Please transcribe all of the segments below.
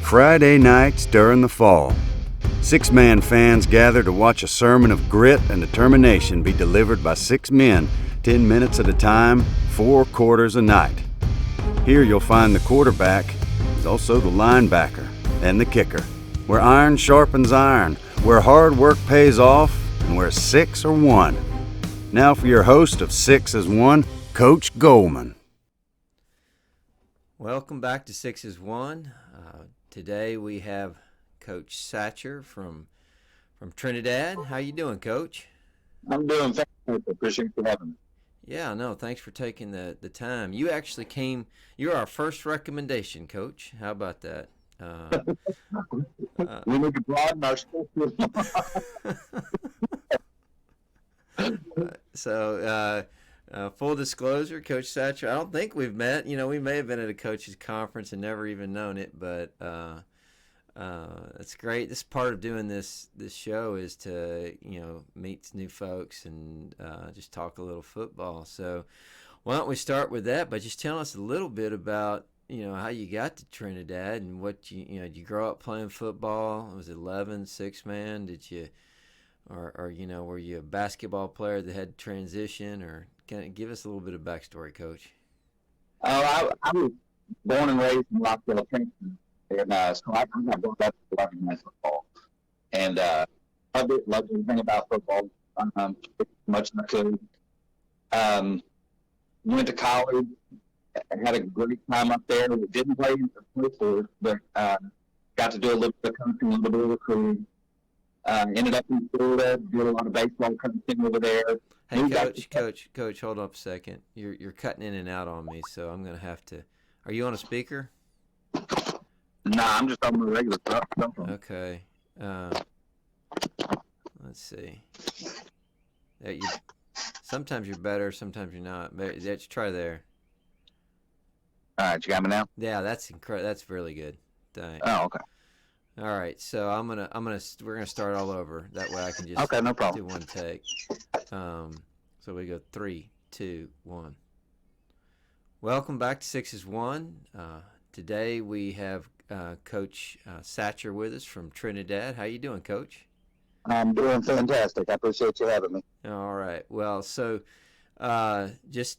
Friday nights during the fall. Six-man fans gather to watch a sermon of grit and determination be delivered by 6 men, 10 minutes at a time, 4 quarters a night. Here you'll find the quarterback, is also the linebacker, and the kicker, where iron sharpens iron, where hard work pays off, and where 6 are won. Now for your host of 6 is 1, Coach Goldman. Welcome back to 6 is 1. Today we have Coach Satcher from Trinidad. How you doing, Coach? I'm doing fantastic. Appreciate you having me. Yeah, no, thanks for taking the time. You actually came. You're our first recommendation, Coach. How about that? We need to broaden our scope. So, full disclosure, Coach Satcher, I don't think we've met. You know, we may have been at a coach's conference and never even known it, but it's great. This part of doing this show is to, meet new folks and just talk a little football. So why don't we start with that by just telling us a little bit about, how you got to Trinidad and what did you grow up playing football? Was it 11, 6-man? Did you, or were you a basketball player that had transition, or kind of give us a little bit of backstory, Coach? I was born and raised in Rockville, Tennessee, and so I got brought up to organized football, and loved everything about football, much as I could. Went to college, had a great time up there. We didn't play for, but got to do a little bit of coaching, a little bit of recruiting. Ended up in Florida, did a lot of baseball coaching over there. Hey, Coach, hold up a second. You're cutting in and out on me, so I'm gonna have to. Are you on a speaker? Nah, I'm just on the regular stuff. Okay. Let's see. Sometimes you're better, sometimes you're not. Let's try there. All right, you got me now? Yeah, that's incredible. That's really good. Thanks. Oh, okay. All right, so we're gonna start all over. That way I can just no problem. do one take. So we go 3, 2, 1. Welcome back to 6 is 1. Today we have Coach Satcher with us from Trinidad. How you doing, Coach? I'm doing fantastic. I appreciate you having me. All right. Well, so just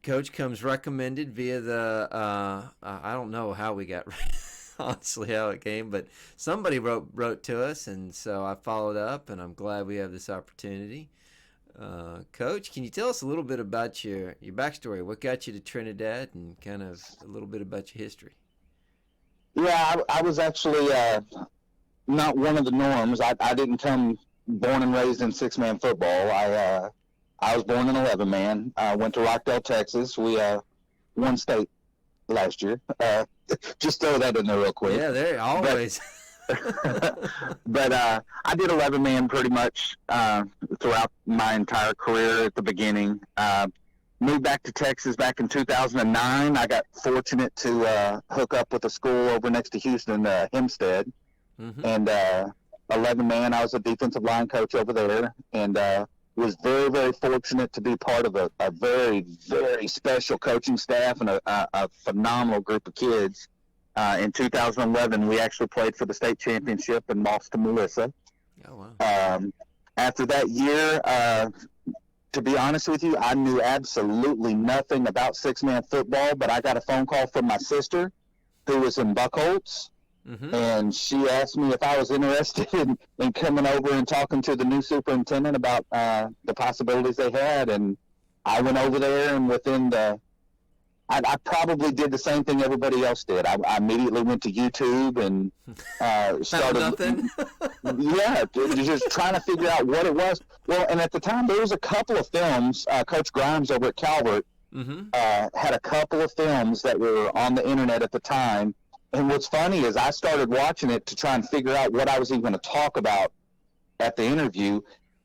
Coach comes recommended via the I don't know how we got honestly how it came, but somebody wrote to us, and so I followed up, and I'm glad we have this opportunity. Coach, can you tell us a little bit about your backstory? What got you to Trinidad, and kind of a little bit about your history? Yeah, I was actually not one of the norms. I didn't come born and raised in 6-man football. I was born in 11-man. I went to Rockdale, Texas. We won state last year. Just throw that in there real quick. Yeah, there always. But I did 11-man pretty much throughout my entire career at the beginning. Moved back to Texas back in 2009. I got fortunate to hook up with a school over next to Houston, Hempstead. Mm-hmm. And 11-man, I was a defensive line coach over there, and was very, very fortunate to be part of a very, very special coaching staff and a phenomenal group of kids. In 2011, we actually played for the state championship and lost to Melissa. Oh, wow. After that year, to be honest with you, I knew absolutely nothing about 6-man football, but I got a phone call from my sister who was in Buckholtz. Mm-hmm. And she asked me if I was interested in coming over and talking to the new superintendent about the possibilities they had. And I went over there, and I probably did the same thing everybody else did. I immediately went to YouTube and started nothing. Yeah, just trying to figure out what it was. Well, and at the time there was a couple of films. Coach Grimes over at Calvert mm-hmm. Had a couple of films that were on the internet at the time. And what's funny is I started watching it to try and figure out what I was even going to talk about at the interview.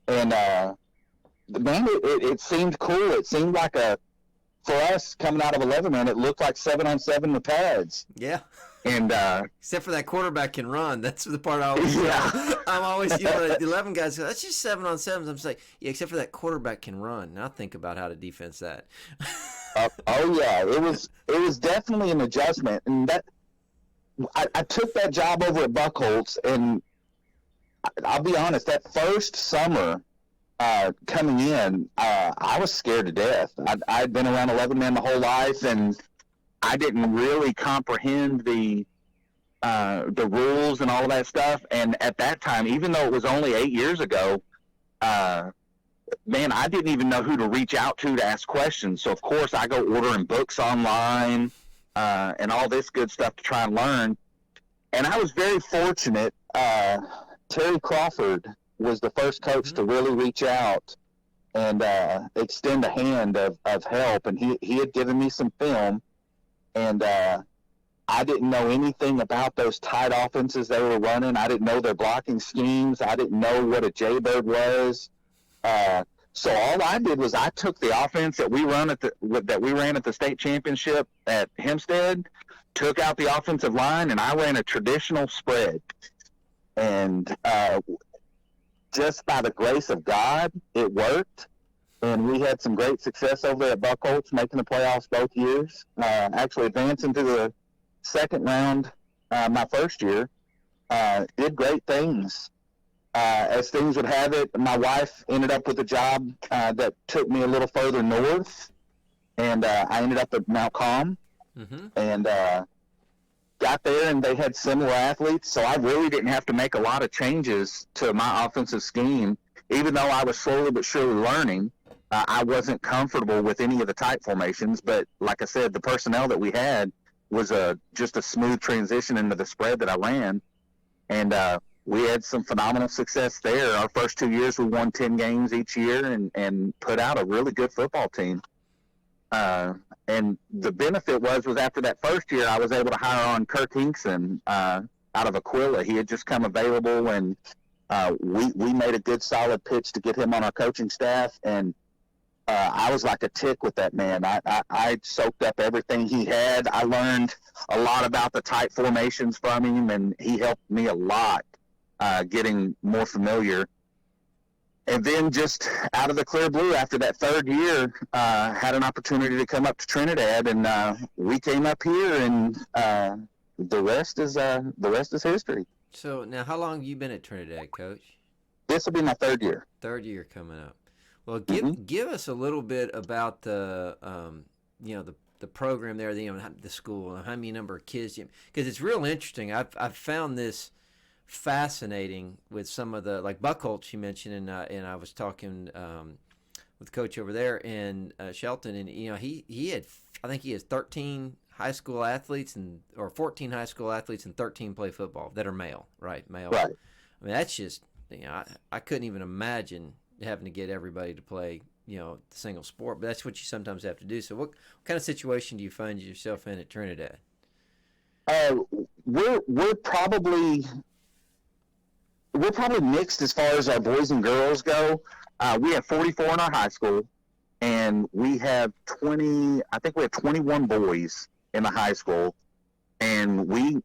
And, man, it seemed cool. It seemed like for us coming out of 11-man, it looked like 7-on-7 with pads. Yeah. And except for that quarterback can run. That's the part I always I'm always, the 11 guys go, that's just 7-on-7s. I'm just like, yeah, except for that quarterback can run. Now think about how to defense that. Oh yeah, it was definitely an adjustment, and I took that job over at Buckholz, and I'll be honest, that first summer coming in, I was scared to death. I'd been around 11 men my whole life, and I didn't really comprehend the rules and all of that stuff. And at that time, even though it was only 8 years ago, man, I didn't even know who to reach out to ask questions. So, of course, I go ordering books online and all this good stuff to try and learn. And I was very fortunate. Terry Crawford was the first coach to really reach out and extend a hand of help. And he had given me some film, and I didn't know anything about those tight offenses they were running. I didn't know their blocking schemes. I didn't know what a jaybird was. So all I did was I took the offense that we ran at the state championship at Hempstead, took out the offensive line, and I ran a traditional spread. And just by the grace of God, it worked. And we had some great success over at Buckholz, making the playoffs both years, actually advancing to the second round my first year. Did great things. As things would have it, my wife ended up with a job that took me a little further north, and I ended up at Mount Calm, and got there, and they had similar athletes, so I really didn't have to make a lot of changes to my offensive scheme. Even though I was slowly but surely learning, I wasn't comfortable with any of the tight formations, but like I said, the personnel that we had was just a smooth transition into the spread that I ran, and we had some phenomenal success there. Our first 2 years, we won 10 games each year and put out a really good football team. And the benefit was after that first year, I was able to hire on Kirk Hinkson out of Aquila. He had just come available, and we made a good solid pitch to get him on our coaching staff. And I was like a tick with that man. I soaked up everything he had. I learned a lot about the tight formations from him, and he helped me a lot getting more familiar. And then just out of the clear blue, after that third year, had an opportunity to come up to Trinidad, and we came up here, and the rest is history. So now, how long have you been at Trinidad, Coach? This will be my third year. Third year coming up. Well, give us a little bit about the the program there, the school, how many number of kids, because it's real interesting. I've found this fascinating with some of the, like Buckholz you mentioned, and I was talking with the coach over there in Shelton, and he had, I think he has 13 high school athletes or 14 high school athletes and 13 play football that are male. I mean, that's just, I couldn't even imagine having to get everybody to play the single sport, but that's what you sometimes have to do. So what kind of situation do you find yourself in at Trinidad? We're probably mixed as far as our boys and girls go. We have 44 in our high school, and we have 21 boys in the high school, and we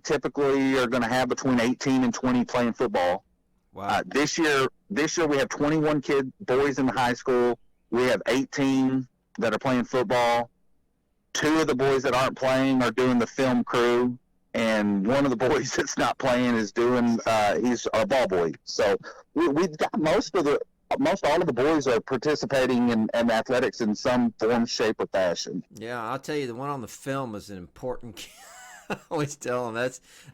typically are going to have between 18 and 20 playing football. Wow. This year we have 21 boys in the high school. We have 18 that are playing football. 2 of the boys that aren't playing are doing the film crew, and one of the boys that's not playing is he's our ball boy. So we've got most all of the boys are participating in athletics in some form, shape, or fashion. Yeah, I'll tell you, the one on the film is an important. I always tell them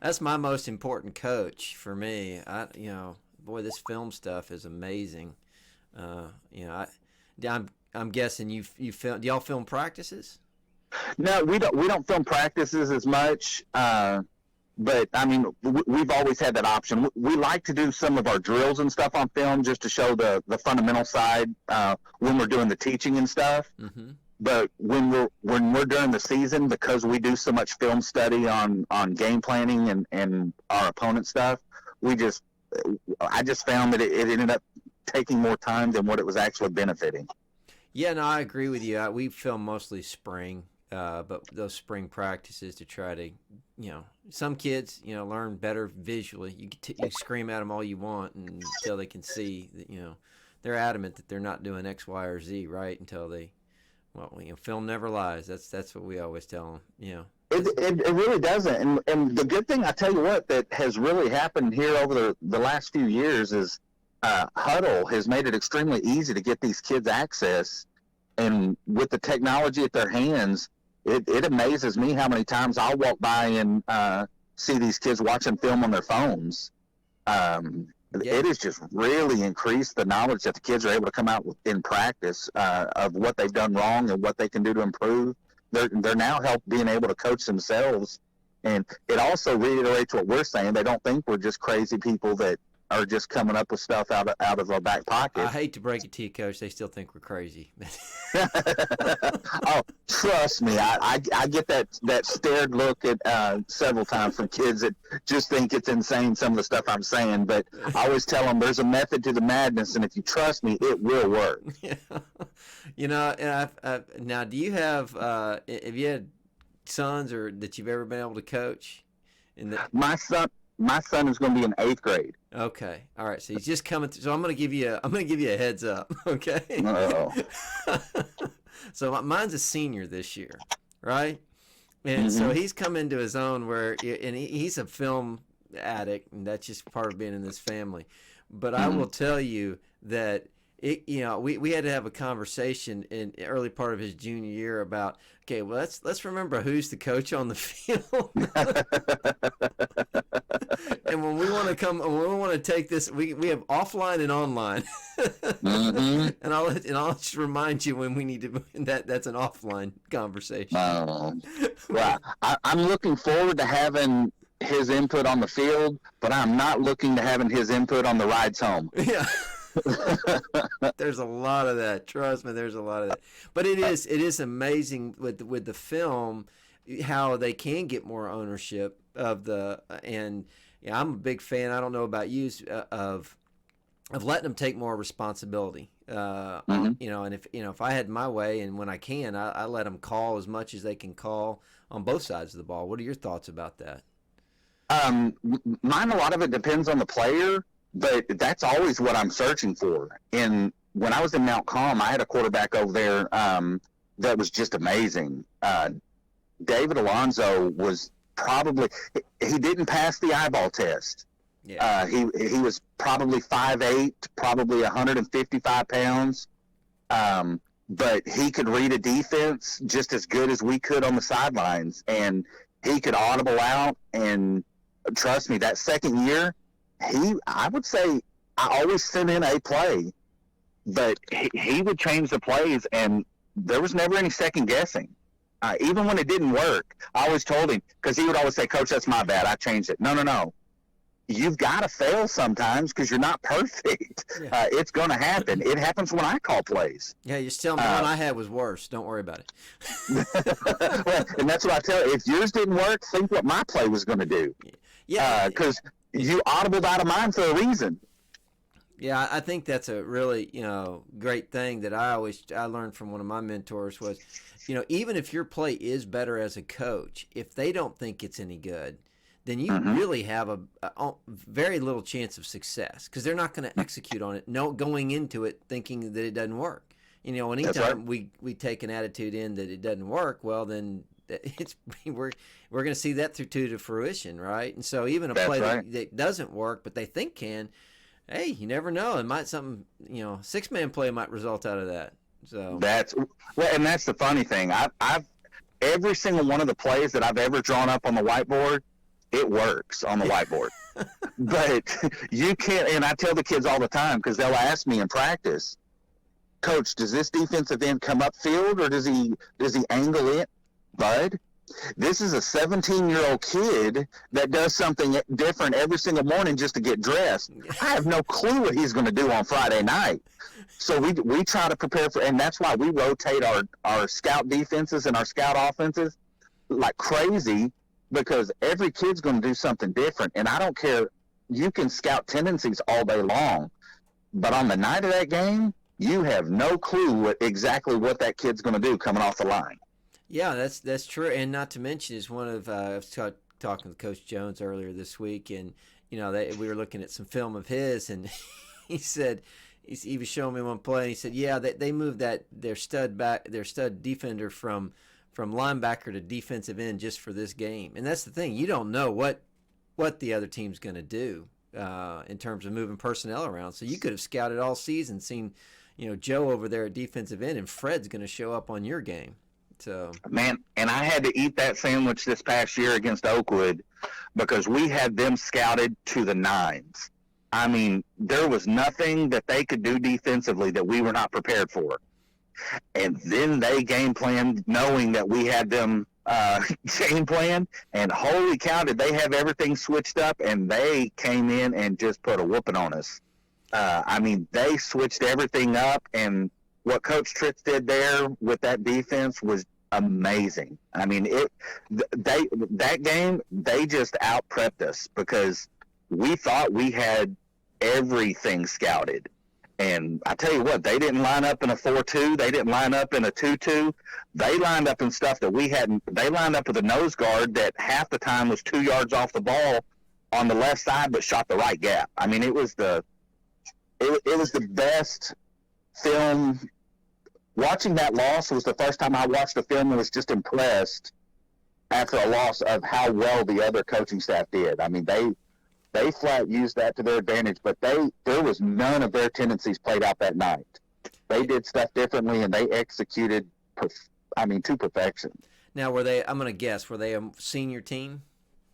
that's my most important coach for me. Boy, this film stuff is amazing. I'm guessing you film. Do y'all film practices? No, we don't film practices as much. But I mean, we've always had that option. We like to do some of our drills and stuff on film just to show the fundamental side when we're doing the teaching and stuff. Mm-hmm. But when we're during the season, because we do so much film study on game planning and our opponent stuff, I just found that it ended up taking more time than what it was actually benefiting. Yeah, no, I agree with you. We film mostly spring, but those spring practices to try to, some kids, learn better visually. You scream at them all you want until they can see that, they're adamant that they're not doing X, Y, or Z right until they, film never lies. That's what we always tell them. It really doesn't. And the good thing, I tell you what, that has really happened here over the last few years is Huddle has made it extremely easy to get these kids access. And with the technology at their hands, it amazes me how many times I'll walk by and see these kids watching film on their phones. It has just really increased the knowledge that the kids are able to come out with in practice of what they've done wrong and what they can do to improve. They're now being able to coach themselves, and it also reiterates what we're saying. They don't think we're just crazy people that are just coming up with stuff out of our back pocket. I hate to break it to you, Coach. They still think we're crazy. Oh, trust me, I get that stared look at several times from kids that just think it's insane, some of the stuff I'm saying. But I always tell them there's a method to the madness, and if you trust me, it will work. Yeah. You know, and now, do you have you had sons or that you've ever been able to coach? My son is going to be in 8th grade. Okay, all right. So he's just coming through. So I'm going to give you a heads up. Okay. Oh. So mine's a senior this year, right? And so he's come into his own he's a film addict, and that's just part of being in this family. But I will tell you that we had to have a conversation in the early part of his junior year about, okay, well, let's remember who's the coach on the field. And when we want to take this, we have offline and online. And I'll just remind you when we need to. That's an offline conversation. Well, I'm looking forward to having his input on the field, but I'm not looking to having his input on the rides home. Yeah. There's a lot of that. Trust me, there's a lot of that. But it is amazing with the film how they can get more ownership of the and I'm a big fan. I don't know about you of letting them take more responsibility. And if I had my way and when I can, I let them call as much as they can call on both sides of the ball. What are your thoughts about that? Mine, a lot of it depends on the player. But that's always what I'm searching for. And when I was in Mount Calm, I had a quarterback over there that was just amazing. David Alonzo was he didn't pass the eyeball test. Yeah. He was probably 5'8", probably 155 pounds. But he could read a defense just as good as we could on the sidelines. And he could audible out. And trust me, that second year, I would say I always sent in a play, but he would change the plays, and there was never any second guessing. Even when it didn't work, I always told him, because he would always say, "Coach, that's my bad. I changed it." No. You've got to fail sometimes because you're not perfect. Yeah. It's going to happen. It happens when I call plays. Yeah, you're still the one I had was worse. Don't worry about it. Well, and that's what I tell you. If yours didn't work, think what my play was going to do. Yeah. Because you audibled out of mine for a reason. Yeah, I think that's a really, great thing that I learned from one of my mentors was, even if your play is better as a coach, if they don't think it's any good, then you really have a very little chance of success because they're not going to execute on it, going into it thinking that it doesn't work. Anytime we take an attitude in that it doesn't work, well, then we're going to see that to fruition, right? And so even a play that doesn't work, but they think can, hey, you never know. It might six-man play might result out of that. So and that's the funny thing. I've every single one of the plays that I've ever drawn up on the whiteboard, it works on the whiteboard. But you can't, and I tell the kids all the time because they'll ask me in practice, "Coach, does this defensive end come upfield or does he angle it?" Bud, this is a 17-year-old kid that does something different every single morning just to get dressed. I have no clue what he's going to do on Friday night. So we try to prepare for, and that's why we rotate our scout defenses and our scout offenses like crazy because every kid's going to do something different. And I don't care. You can scout tendencies all day long, but on the night of that game, you have no clue exactly what that kid's going to do coming off the line. Yeah, that's true, and not to mention is one of I was talking with Coach Jones earlier this week, and we were looking at some film of his, and he said he was showing me one play, and he said, yeah, they moved their stud defender from from linebacker to defensive end just for this game. And that's the thing. You don't know what the other team's going to do in terms of moving personnel around. So you could have scouted all season, seen, Joe over there at defensive end, and Fred's going to show up on your game. So man, and I had to eat that sandwich this past year against Oakwood because we had them scouted to the nines. I mean, there was nothing that they could do defensively that we were not prepared for. And then they game planned knowing that we had them game plan, and holy cow, did they have everything switched up, and they came in and just put a whooping on us. I mean, they switched everything up, and what Coach Tritz did there with that defense was amazing. I mean, that game, they just out-prepped us because we thought we had everything scouted. And I tell you what, they didn't line up in a 4-2. They didn't line up in a 2-2. They lined up in stuff that we hadn't. They lined up with a nose guard that half the time was 2 yards off the ball on the left side, but shot the right gap. I mean, it was the best film. Watching that loss was the first time I watched a film and was just impressed after a loss of how well the other coaching staff did. I mean, they flat used that to their advantage, but there was none of their tendencies played out that night. They did stuff differently, and they executed, to perfection. Now, were they a senior team?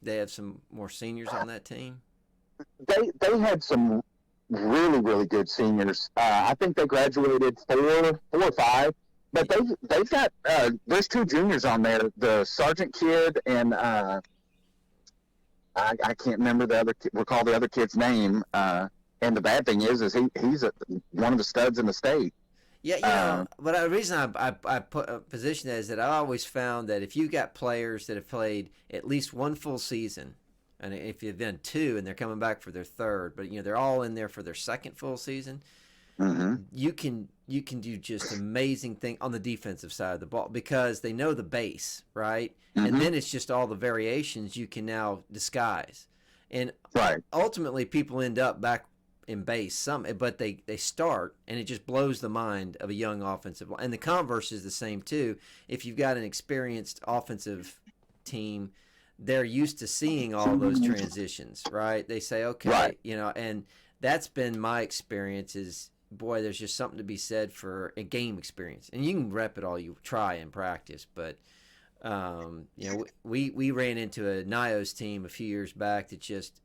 They had some more seniors on that team? They had some really, really good seniors. I think they graduated four or five, but they've got there's 2 juniors on there, the sergeant kid and I can't remember recall the other kid's name. And the bad thing is he's one of the studs in the state. Yeah, but the reason I position that is that I always found that if you got players that have played at least one full season, and if you've done 2 and they're coming back for their 3rd, but they're all in there for their 2nd full season, you can do just amazing thing on the defensive side of the ball because they know the base, right? And then it's just all the variations you can now disguise. And ultimately people end up back in base but they start, and it just blows the mind of a young offensive line. And the converse is the same too. If you've got an experienced offensive team, they're used to seeing all those transitions, right? They say, okay, and that's been my experience is, boy, there's just something to be said for a game experience. And you can rep it all you try in practice, but we ran into a NIOS team a few years back that just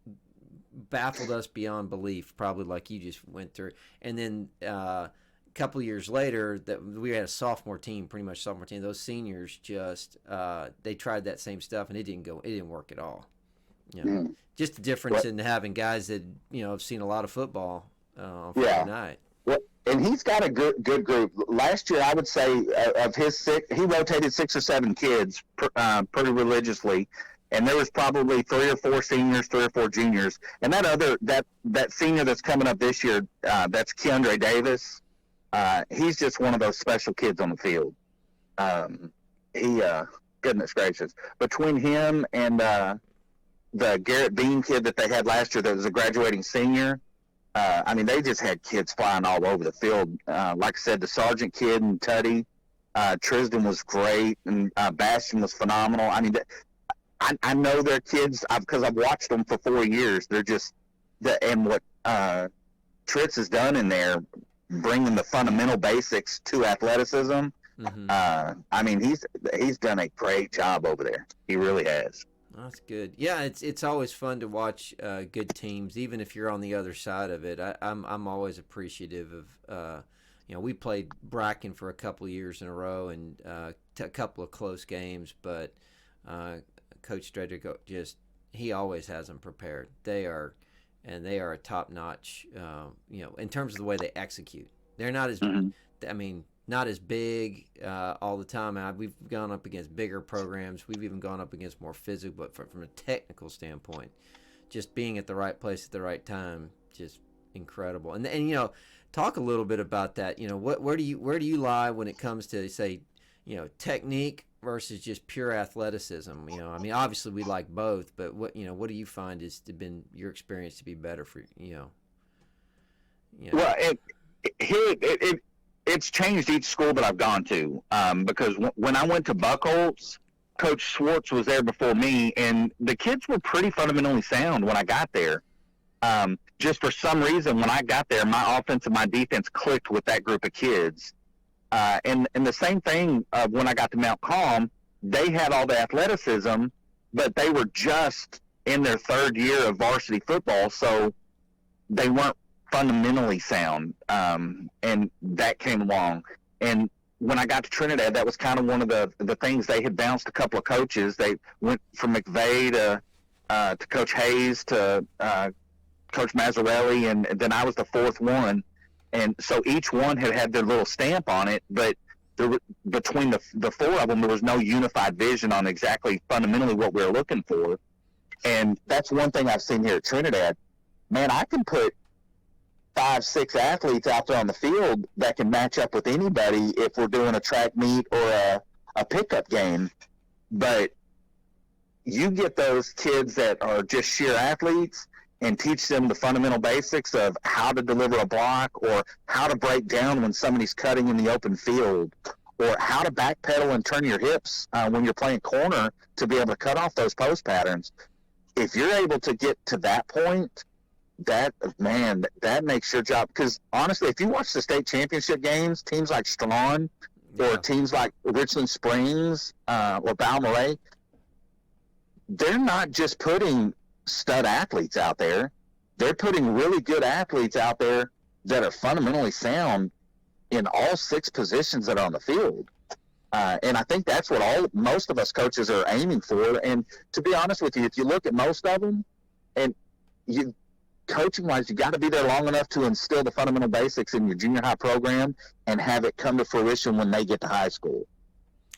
baffled us beyond belief, probably like you just went through. And then a couple of years later, that we had a sophomore team, pretty much sophomore team. Those seniors just they tried that same stuff, and it didn't work at all. Just the difference in having guys that have seen a lot of football on Friday night. Well, and he's got a good group. Last year, I would say of his he rotated 6 or 7 kids pretty religiously, and there was probably 3 or 4 seniors, 3 or 4 juniors, and that senior that's coming up this year, that's Keandre Davis. He's just one of those special kids on the field. Goodness gracious, between him and the Garrett Bean kid that they had last year that was a graduating senior. They just had kids flying all over the field. Like I said, the sergeant kid and Tutty, Tristan was great, and Bastion was phenomenal. I know their kids because I've watched them for 4 years. They're just and what Tritz has done in there, bringing the fundamental basics to athleticism. He's done a great job over there. He really has. That's good. Yeah, it's always fun to watch good teams, even if you're on the other side of it. I'm always appreciative of we played Bracken for a couple of years in a row and a couple of close games, but Coach Stredrick he always has them prepared. They are a top notch. In terms of the way they execute, they're not as not as big all the time. We've gone up against bigger programs. We've even gone up against more physical, but from a technical standpoint, just being at the right place at the right time, just incredible. And talk a little bit about that. Where do you lie when it comes to, say, technique versus just pure athleticism? Obviously we like both, but what do you find has been your experience to be better for? Well, it's changed each school that I've gone to, because when I went to Buckholz, Coach Schwartz was there before me, and the kids were pretty fundamentally sound when I got there. Just for some reason, when I got there, my offense and my defense clicked with that group of kids. And the same thing when I got to Mount Calm, they had all the athleticism, but they were just in their third year of varsity football, so they weren't fundamentally sound, and that came along. And when I got to Trinidad, that was kind of one of the things. They had bounced a couple of coaches. They went from McVeigh to Coach Hayes to Coach Mazzarelli, and then I was the fourth one. And so each one had their little stamp on it, but between the four of them, there was no unified vision on exactly fundamentally what we were looking for. And that's one thing I've seen here at Trinidad. Man, I can put 5-6 athletes out there on the field that can match up with anybody if we're doing a track meet or a pickup game. But you get those kids that are just sheer athletes and teach them the fundamental basics of how to deliver a block, or how to break down when somebody's cutting in the open field, or how to backpedal and turn your hips when you're playing corner to be able to cut off those post patterns. If you're able to get to that point, that makes your job. Because honestly, if you watch the state championship games, teams like Strawn or teams like Richland Springs or Balmorhea, they're not just putting stud athletes out there. They're putting really good athletes out there that are fundamentally sound in all 6 positions that are on the field. And I think that's what most of us coaches are aiming for. And to be honest with you, if you look at most of them, and you coaching-wise, you got to be there long enough to instill the fundamental basics in your junior high program and have it come to fruition when they get to high school.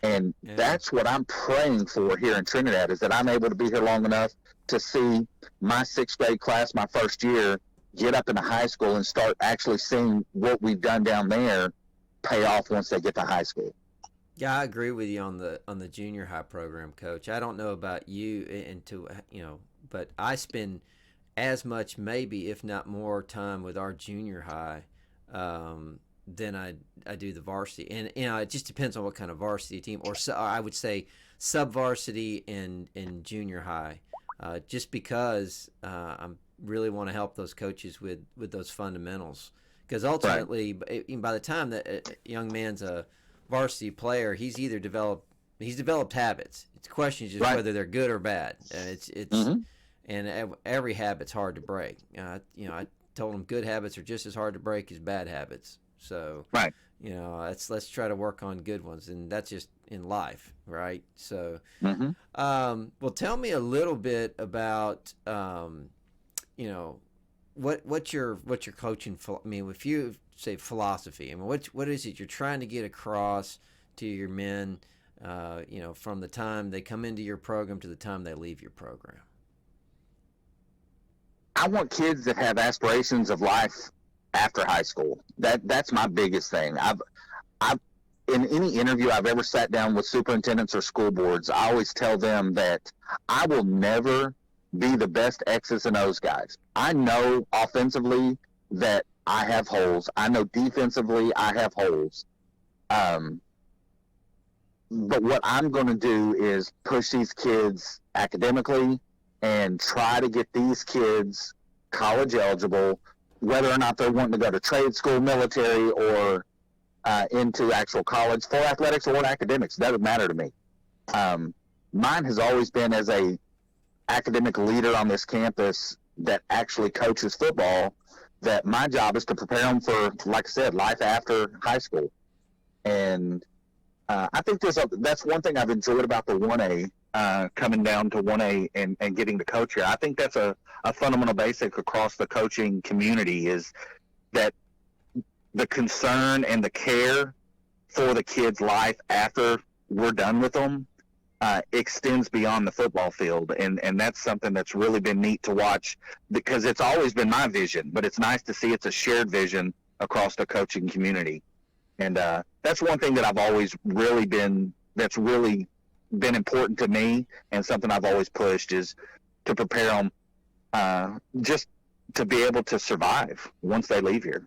And that's what I'm praying for here in Trinidad, is that I'm able to be here long enough to see my 6th grade class, my first year, get up into high school and start actually seeing what we've done down there pay off once they get to high school. Yeah, I agree with you on the junior high program, Coach. I don't know about you, but I spend as much, maybe if not more, time with our junior high than I do the varsity. And it just depends on what kind of varsity team, or I would say sub-varsity and junior high, just because I really want to help those coaches with those fundamentals. Because ultimately, by the time that a young man's a varsity player, he's developed habits. It's a question is just whether they're good or bad. And every habit's hard to break. I told them good habits are just as hard to break as bad habits. So let's try to work on good ones, and that's just in life, right? So, well, tell me a little bit about what's your coaching. I mean, if you say philosophy, I mean, what is it you're trying to get across to your men? From the time they come into your program to the time they leave your program. I want kids that have aspirations of life after high school. That's my biggest thing. I've in any interview I've ever sat down with superintendents or school boards, I always tell them that I will never be the best X's and O's guys. I know offensively that I have holes. I know defensively I have holes. But what I'm going to do is push these kids academically and try to get these kids college eligible, whether or not they're wanting to go to trade school, military, or into actual college for athletics or academics. It doesn't matter to me. Mine has always been as a academic leader on this campus that actually coaches football, that my job is to prepare them for, like I said, life after high school. And I think that's one thing I've enjoyed about the 1A, coming down to 1A and getting to coach here. I think that's a fundamental basic across the coaching community, is that the concern and the care for the kid's life after we're done with them extends beyond the football field. And that's something that's really been neat to watch, because it's always been my vision, but it's nice to see it's a shared vision across the coaching community. And that's one thing that I've always that's really been important to me, and something I've always pushed, is to prepare them just to be able to survive once they leave here.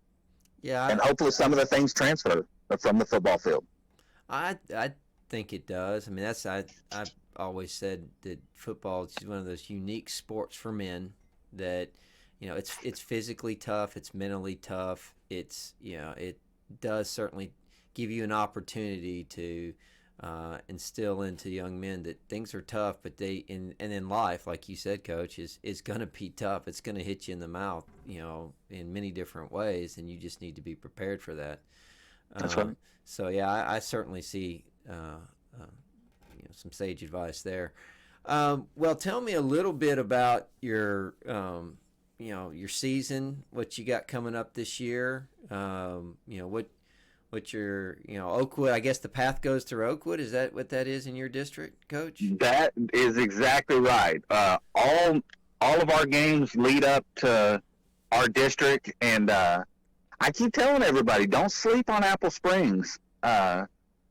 Yeah, and hopefully some of the things transfer from the football field. I think it does. I mean, I've always said that football is one of those unique sports for men that, it's physically tough, it's mentally tough, it does certainly give you an opportunity to instill into young men that things are tough, but and in life, like you said, Coach, is going to be tough. It's going to hit you in the mouth, in many different ways, and you just need to be prepared for that. That's right. So yeah, I certainly see some sage advice there. Well, tell me a little bit about your season, what you got coming up this year. What your Oakwood. I guess the path goes through Oakwood. Is that what that is in your district, Coach? That is exactly right. All of our games lead up to our district, and I keep telling everybody, don't sleep on Apple Springs.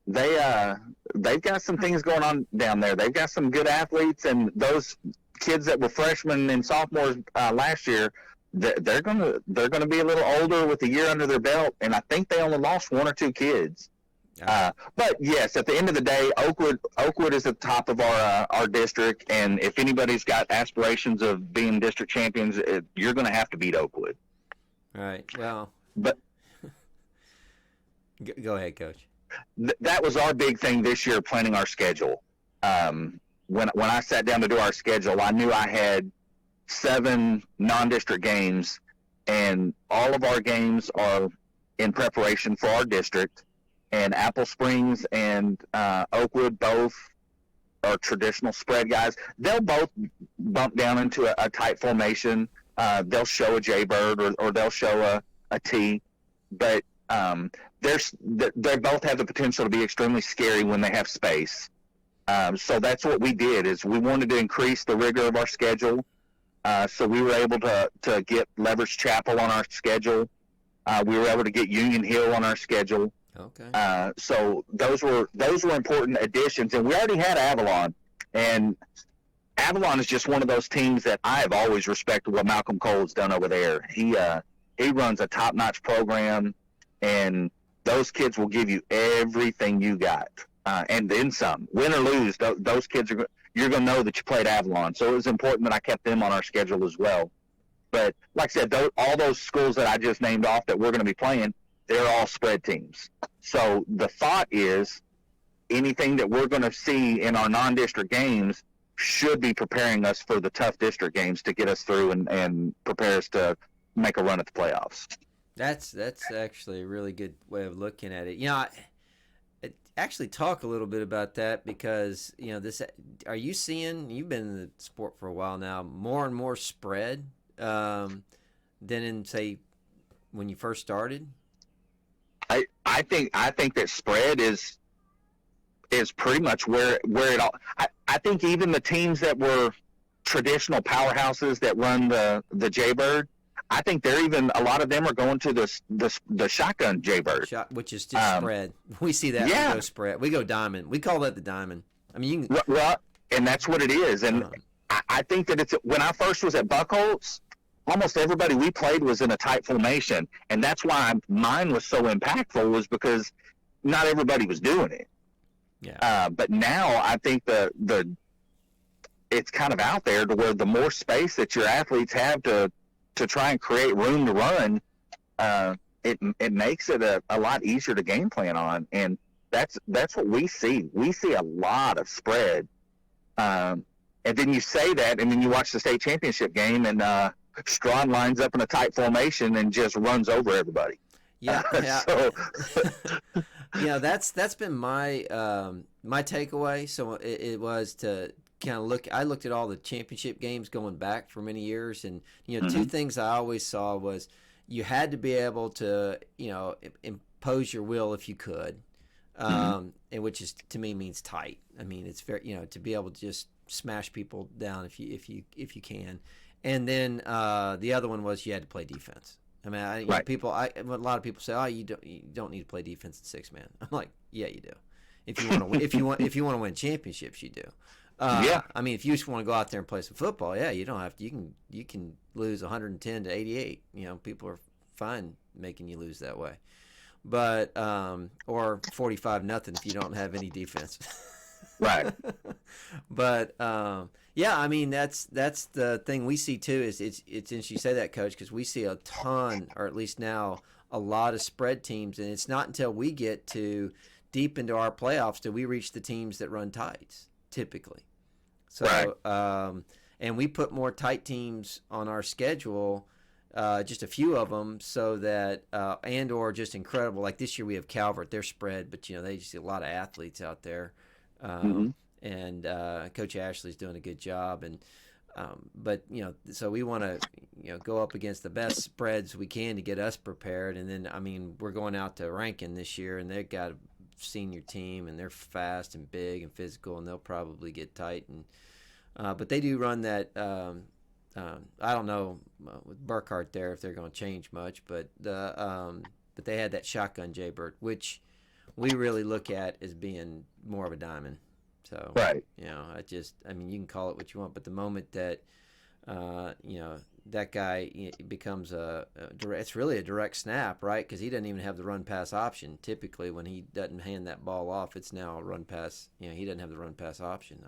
They've got some things going on down there. They've got some good athletes, and those kids that were freshmen and sophomores last year, they're gonna be a little older with a year under their belt, and I think they only lost one or two kids. But yes, at the end of the day, Oakwood is at the top of our district, and if anybody's got aspirations of being district champions, you're going to have to beat Oakwood. All right. Well, but go ahead, Coach. That was our big thing this year, planning our schedule. When I sat down to do our schedule, I knew I had 7 non-district games, and all of our games are in preparation for our district. And Apple Springs and Oakwood both are traditional spread guys. They'll both bump down into a tight formation. They'll show a Jaybird or they'll show a T, but they both have the potential to be extremely scary when they have space. So that's what we did, is we wanted to increase the rigor of our schedule. So we were able to get Leverage Chapel on our schedule. We were able to get Union Hill on our schedule. Okay. So those were important additions, and we already had Avalon, and Avalon is just one of those teams that I have always respected what Malcolm Cole has done over there. He runs a top-notch program, and those kids will give you everything you got, and then some. Win or lose, those kids you're going to know that you played Avalon. So it was important that I kept them on our schedule as well. But like I said, all those schools that I just named off that we're going to be playing, they're all spread teams. So the thought is anything that we're going to see in our non-district games should be preparing us for the tough district games to get us through and prepare us to make a run at the playoffs. That's actually a really good way of looking at it. I actually talk a little bit about that because, are you seeing, you've been in the sport for a while now, more and more spread than in, say, when you first started? I think that spread is pretty much where it all. I think even the teams that were traditional powerhouses that run the Jaybird, I think they're even, a lot of them are going to the shotgun Jaybird, which is just spread. We see that. Yeah. We go spread. We go diamond. We call that the diamond. I mean, well, and that's what it is. And I think that when I first was at Buckholz, almost everybody we played was in a tight formation, and that's why mine was so impactful, was because not everybody was doing it. Yeah. But now I think it's kind of out there to where the more space that your athletes have to try and create room to run, it makes it a lot easier to game plan on, and that's what we see. We see a lot of spread, and then you say that, and then you watch the state championship game, and Strawn lines up in a tight formation and just runs over everybody. Yeah. So that's been my takeaway. So it was to kind of look. I looked at all the championship games going back for many years, and two things I always saw was you had to be able to impose your will if you could, and which is, to me, means tight. I mean, it's very to be able to just smash people down if you can. And then the other one was you had to play defense. I mean, a lot of people say, "Oh, you don't need to play defense at 6-man." I'm like, "Yeah, you do. If you want to win, if you want to win championships, you do." Yeah. I mean, if you just want to go out there and play some football, yeah, you don't have to. You can lose 110 to 88. People are fine making you lose that way. But or 45-0 if you don't have any defense. Right. But yeah, I mean that's the thing we see too. Is it's interesting you say that, Coach, because we see a ton, or at least now a lot of spread teams, and it's not until we get to deep into our playoffs do we reach the teams that run tights typically. So Right. And we put more tight teams on our schedule. Just a few of them, so that and or just incredible. Like this year, we have Calvert. They're spread, but they just see a lot of athletes out there, Mm-hmm. and Coach Ashley's doing a good job. And but so we want to go up against the best spreads we can to get us prepared. And then I mean, we're going out to Rankin this year, and they've got a senior team, and they're fast and big and physical, and they'll probably get tight. And but they do run that. I don't know with Burkhart there if they're going to change much, but but they had that shotgun Jaybird, which we really look at as being more of a diamond. So Right. I mean, you can call it what you want, but the moment that that guy becomes it's really a direct snap, right? Because he doesn't even have the run pass option. Typically, when he doesn't hand that ball off, it's now a run pass. He doesn't have the run pass option.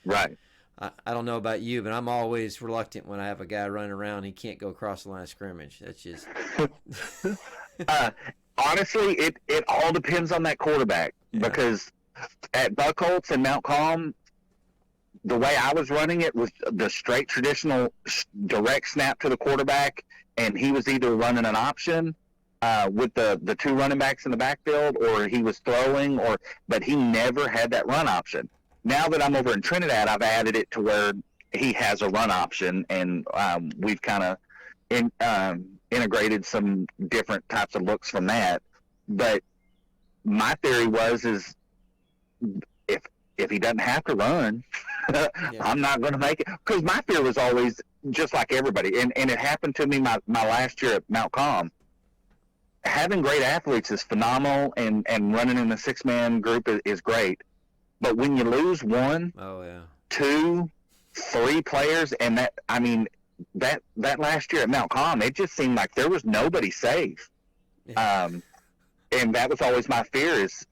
Right. I don't know about you, but I'm always reluctant when I have a guy running around. He can't go across the line of scrimmage. That's just. Honestly, it all depends on that quarterback, because at Buckholtz and Mount Calm, the way I was running it was the straight traditional direct snap to the quarterback, and he was either running an option with the two running backs in the backfield, or he was throwing, but he never had that run option. Now that I'm over in Trinidad, I've added it to where he has a run option, and we've kind of integrated some different types of looks from that. But my theory is if he doesn't have to run, I'm not going to make it. Because my fear was always just like everybody, and it happened to me my last year at Mount Calm. Having great athletes is phenomenal, and running in the six-man group is great. But when you lose one, 2, 3 players, and that last year at Mount Calm, it just seemed like there was nobody safe. Yeah. And that was always my fear, is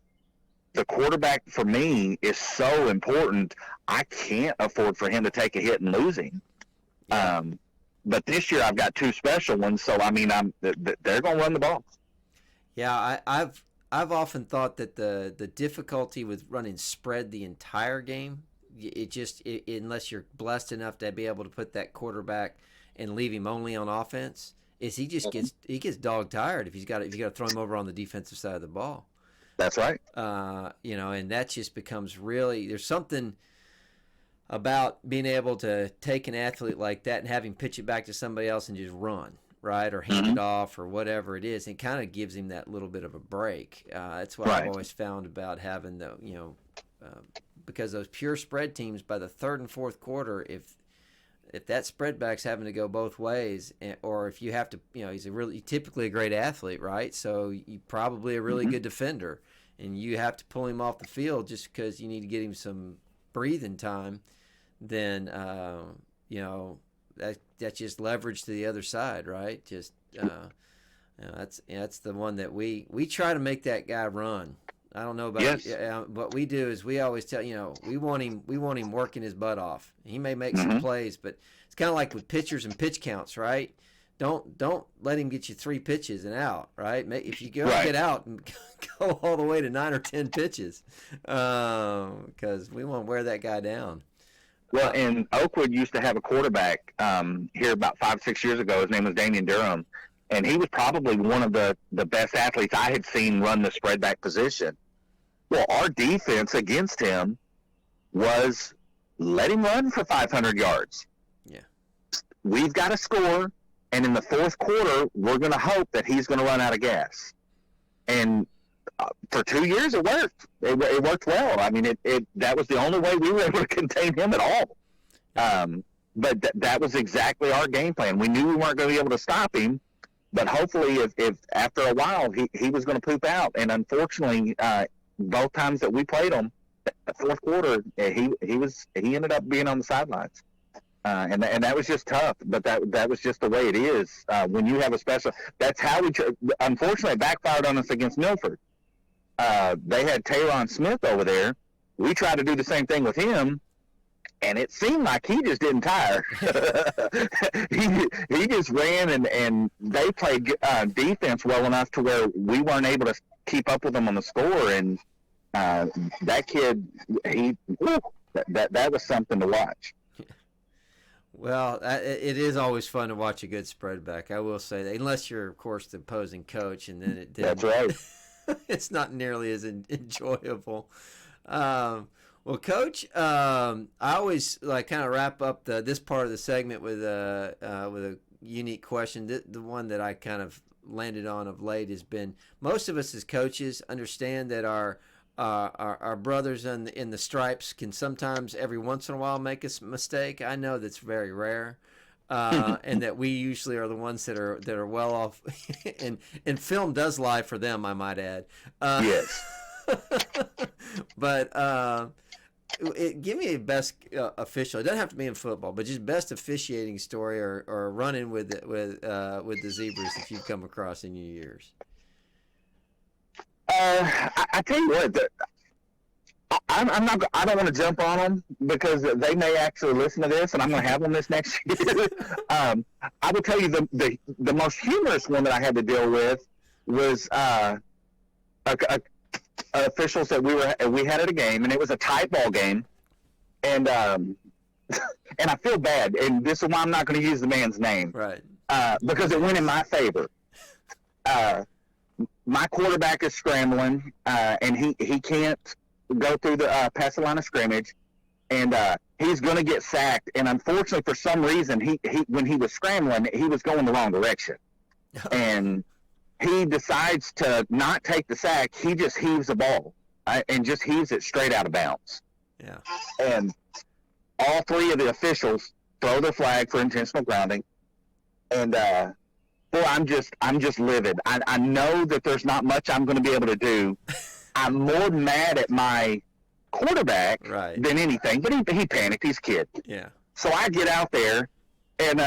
the quarterback for me is so important. I can't afford for him to take a hit and lose him. Yeah. But this year I've got 2 special ones, so I mean they're going to run the ball. Yeah, I've often thought that the difficulty with running spread the entire game, unless you're blessed enough to be able to put that quarterback and leave him only on offense, is he gets dog tired if you got to throw him over on the defensive side of the ball. That's right. And that just becomes really, there's something about being able to take an athlete like that and have him pitch it back to somebody else and just run. Right, or hand it off, or whatever it is, and kind of gives him that little bit of a break. That's what I've always found about having the, because those pure spread teams, by the third and fourth quarter, if that spread back's having to go both ways, or if you have to, he's typically a great athlete, right? So you probably a really good defender, and you have to pull him off the field just because you need to get him some breathing time. Then that's just leverage to the other side, right? Just that's the one that we try to make that guy run. I don't know about what we do is we always tell we want him working his butt off. He may make some plays, but it's kind of like with pitchers and pitch counts, right? Don't let him get you 3 pitches and out, right? If you get out and go all the way to 9 or 10 pitches, because we want to wear that guy down. Well, and Oakwood used to have a quarterback here about 5-6 years ago. His name was Damian Durham, and he was probably one of the best athletes I had seen run the spread back position. Well, our defense against him was let him run for 500 yards. Yeah. We've got to score, and in the fourth quarter, we're going to hope that he's going to run out of gas. And for 2 years, it worked. It worked well. I mean, that was the only way we were able to contain him at all. But that was exactly our game plan. We knew we weren't going to be able to stop him, but hopefully, if after a while he was going to poop out. And unfortunately, both times that we played him, the fourth quarter, he ended up being on the sidelines. And that was just tough, but that was just the way it is. When you have a special, that's how unfortunately, it backfired on us against Milford. They had Taylon Smith over there. We tried to do the same thing with him, and it seemed like he just didn't tire. he just ran, and they played defense well enough to where we weren't able to keep up with them on the score. And that kid, that was something to watch. Well, it is always fun to watch a good spread back. I will say that, unless you're, of course, the opposing coach, and then it didn't. That's right. It's not nearly as enjoyable. Well, Coach, I always kind of wrap up this part of the segment with a unique question. The one that I kind of landed on of late has been, most of us as coaches understand that our brothers in the stripes can sometimes, every once in a while, make a mistake. I know that's very rare, and that we usually are the ones that are well off. and film does lie for them, I might add. Yes. But give me a best official. It doesn't have to be in football, but just best officiating story or run-in with the Zebras that you've come across in your years. I tell you what, I'm not. I don't want to jump on them because they may actually listen to this, and I'm going to have them this next year. I will tell you the most humorous one that I had to deal with was officials that we had at a game, and it was a tight ball game, and and I feel bad, and this is why I'm not going to use the man's name, right? Because it went in my favor. My quarterback is scrambling, and he can't go through the pass the line of scrimmage, and he's going to get sacked. And unfortunately, for some reason, he when he was scrambling, he was going the wrong direction, and he decides to not take the sack. He just heaves the ball and just heaves it straight out of bounds. Yeah. And all three of the officials throw their flag for intentional grounding, and boy, I'm just livid. I know that there's not much I'm going to be able to do. I'm more mad at my quarterback than anything, but he panicked. He's a kid. Yeah. So I get out there, and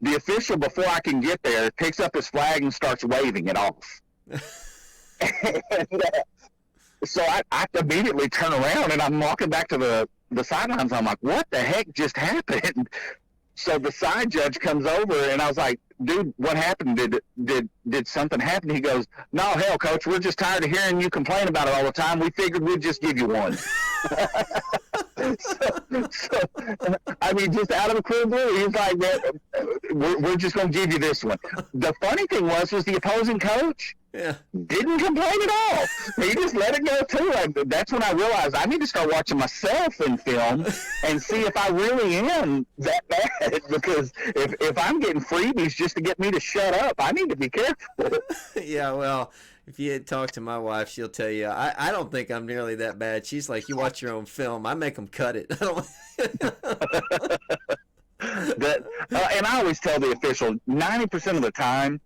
the official, before I can get there, picks up his flag and starts waving it off. And, so I immediately turn around, and I'm walking back to the sidelines. I'm like, what the heck just happened? So the side judge comes over, and I was like, dude, what happened? Did something happen? He goes, no, hell, coach, we're just tired of hearing you complain about it all the time. We figured we'd just give you one. so, I mean, just out of the clear blue, he's like, we're just going to give you this one. The funny thing was the opposing coach didn't complain at all. He just let it go too. That's when I realized I need to start watching myself in film and see if I really am that bad. Because if I'm getting freebies just to get me to shut up, I need to be careful. Yeah, well, if you had talked to my wife, she'll tell you, I don't think I'm nearly that bad. She's like, you watch your own film. I make them cut it. And I always tell the official, 90% of the time,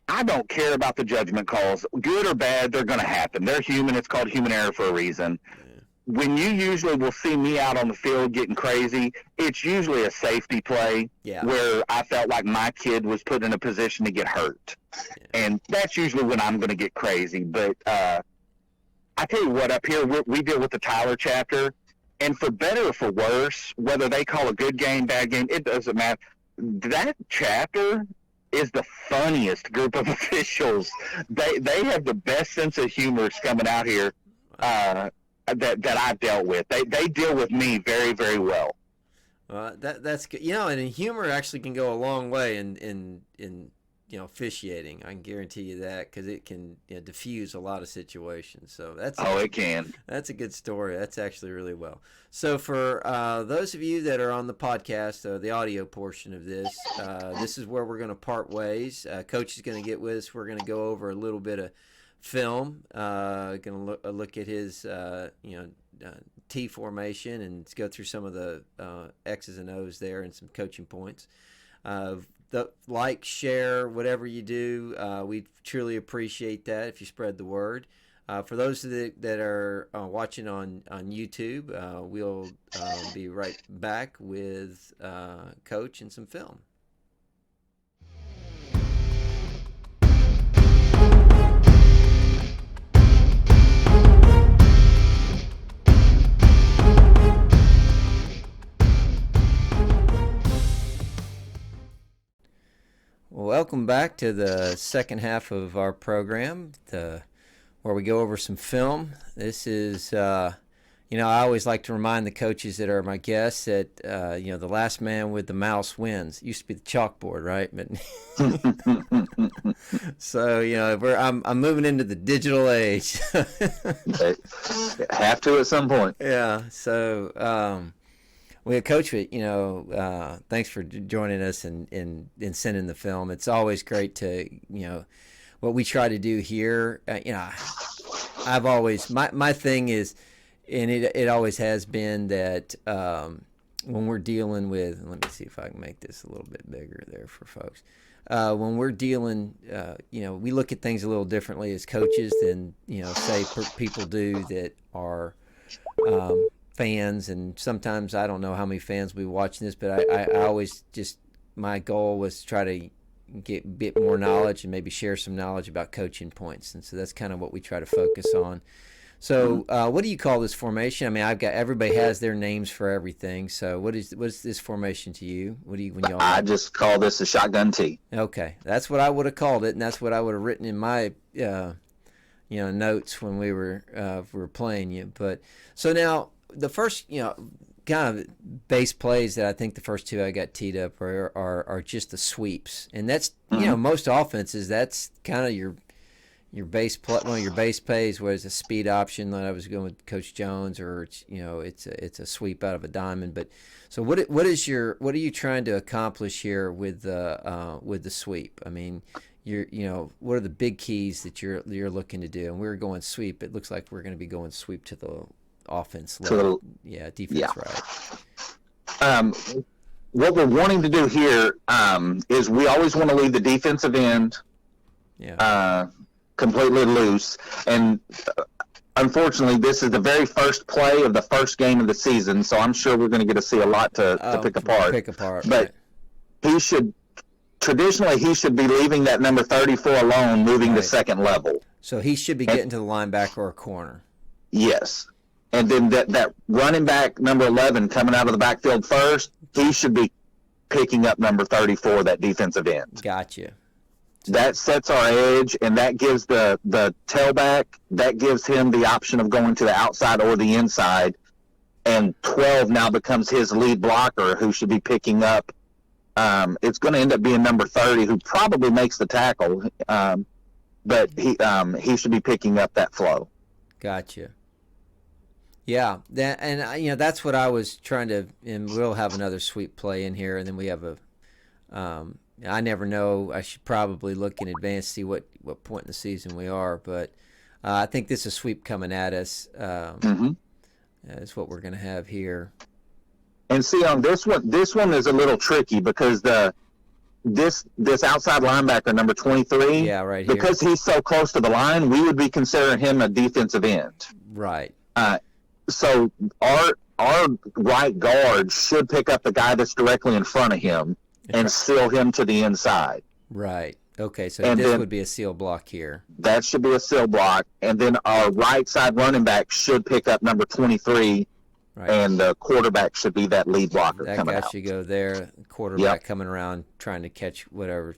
I don't care about the judgment calls. Good or bad, they're going to happen. They're human. It's called human error for a reason. Yeah. When you usually will see me out on the field getting crazy, it's usually a safety play where I felt like my kid was put in a position to get hurt. Yeah. And that's usually when I'm going to get crazy. But I tell you what, up here, we deal with the Tyler chapter. And for better or for worse, whether they call a good game, bad game, it doesn't matter. That chapter is the funniest group of officials. They have the best sense of humor coming out here that I've dealt with. They deal with me very, very well. That's good. And humor actually can go a long way in officiating. I can guarantee you that, because it can diffuse a lot of situations. So it can. That's a good story. That's actually really well. So for those of you that are on the podcast, the audio portion of this, this is where we're going to part ways. Coach is going to get with us. We're going to go over a little bit of film. Going to look at his T formation and go through some of the X's and O's there and some coaching points. Like, share, whatever you do, we truly appreciate that if you spread the word. For those that are watching on YouTube, we'll be right back with Coach and some film. Welcome back to the second half of our program, where we go over some film. This is, I always like to remind the coaches that are my guests that, the last man with the mouse wins. It used to be the chalkboard, right? But so, I'm moving into the digital age. Have to at some point. Yeah. So, well, Coach, thanks for joining us and sending the film. It's always great to, what we try to do here. I've always, my thing is, and it always has been that when we're dealing with, let me see if I can make this a little bit bigger there for folks. When we're dealing, we look at things a little differently as coaches than, say people do that are fans, and sometimes I don't know how many fans will be watching this, but I always just, my goal was to try to get a bit more knowledge and maybe share some knowledge about coaching points, and so that's kind of what we try to focus on. So what do you call this formation? I mean, everybody has their names for everything, so what is this formation to you? What do you, when y'all I just call this a shotgun tee. Okay, that's what I would have called it, and that's what I would have written in my notes when we were playing you. But so now the first, kind of base plays that I think the first two I got teed up are just the sweeps, and that's most offenses, that's kind of your base play, one of your base plays was a speed option that I was going with Coach Jones, or it's a sweep out of a diamond. But so what are you trying to accomplish here with the sweep? I mean, what are the big keys that you're looking to do? And we're going sweep. It looks like we're going to be going sweep to the offense level. Defense, right. What we're wanting to do here is we always want to leave the defensive end completely loose, and unfortunately this is the very first play of the first game of the season, so I'm sure we're going to get to see a lot to pick apart. But he should be leaving that number 34 alone, moving to second level. So he should be getting to the linebacker or corner. Yes. And then that running back, number 11, coming out of the backfield first, he should be picking up number 34, that defensive end. Gotcha. That sets our edge, and that gives the tailback, that gives him the option of going to the outside or the inside. And 12 now becomes his lead blocker, who should be picking up. It's going to end up being number 30, who probably makes the tackle, but he should be picking up that flow. Gotcha. Yeah, that's what I was trying to, and we'll have another sweep play in here, and then we have I never know. I should probably look in advance, see what point in the season we are, but I think this is sweep coming at us. That's what we're going to have here. And see, on this one is a little tricky because this outside linebacker, number 23, right here, because he's so close to the line, we would be considering him a defensive end. Right. So our right guard should pick up the guy that's directly in front of him and seal him to the inside. Right. Okay, so this would be a seal block here. That should be a seal block. And then our right side running back should pick up number 23, and the quarterback should be that lead blocker coming out. That guy should go there, quarterback coming around trying to catch whatever.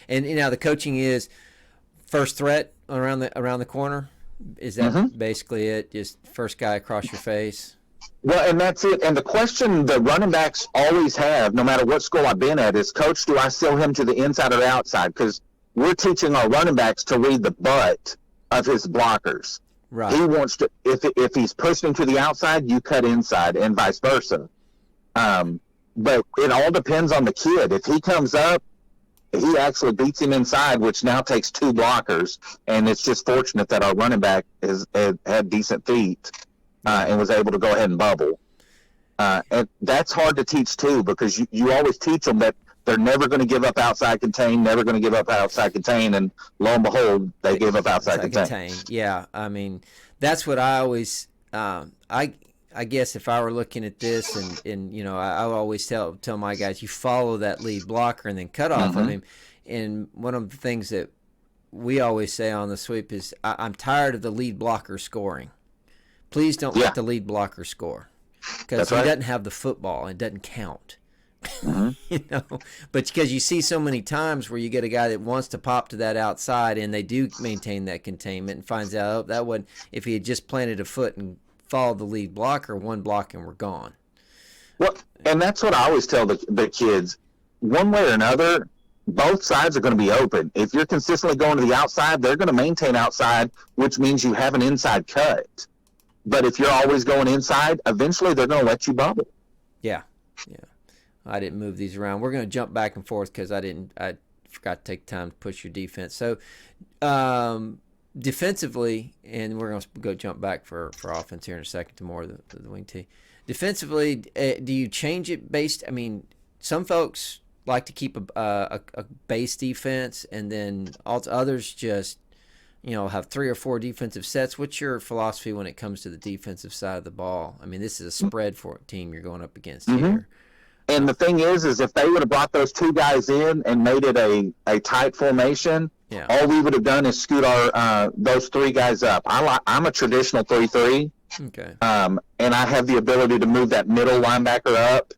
And the coaching is first threat around the corner? Is that basically it? Just first guy across your face? Well, and that's it. And the question the running backs always have, no matter what school I've been at, is, Coach, do I seal him to the inside or the outside? Because we're teaching our running backs to read the butt of his blockers. Right. He wants to, if he's pushing to the outside, you cut inside, and vice versa. But it all depends on the kid. If he comes up, he actually beats him inside, which now takes two blockers. And it's just fortunate that our running back had decent feet. And was able to go ahead and bubble. And that's hard to teach, too, because you always teach them that they're never going to give up outside contain, never going to give up outside contain, and lo and behold, they give up outside contain. Yeah, I mean, that's what I always I guess if I were looking at this, and I always tell my guys, you follow that lead blocker and then cut off of him. And one of the things that we always say on the sweep is, I'm tired of the lead blocker scoring. Please don't let the lead blocker score, because he doesn't have the football. It doesn't count. But because you see so many times where you get a guy that wants to pop to that outside, and they do maintain that containment, and finds out, oh, that one, if he had just planted a foot and followed the lead blocker, one block and we're gone. Well, and that's what I always tell the kids. One way or another, both sides are going to be open. If you're consistently going to the outside, they're going to maintain outside, which means you have an inside cut. But if you're always going inside, eventually they're going to let you bubble. Yeah. I didn't move these around. We're going to jump back and forth because I forgot to take time to push your defense. So defensively, and we're going to go jump back for offense here in a second to more of the wing tee. Defensively, do you change it based? I mean, some folks like to keep a base defense, and then others just have 3 or 4 defensive sets. What's your philosophy when it comes to the defensive side of the ball? I mean, this is a spread for a team you're going up against here. And the thing is if they would have brought those 2 guys in and made it a tight formation, all we would have done is scoot those 3 guys up. I'm a traditional 3-3. Okay. And I have the ability to move that middle linebacker up,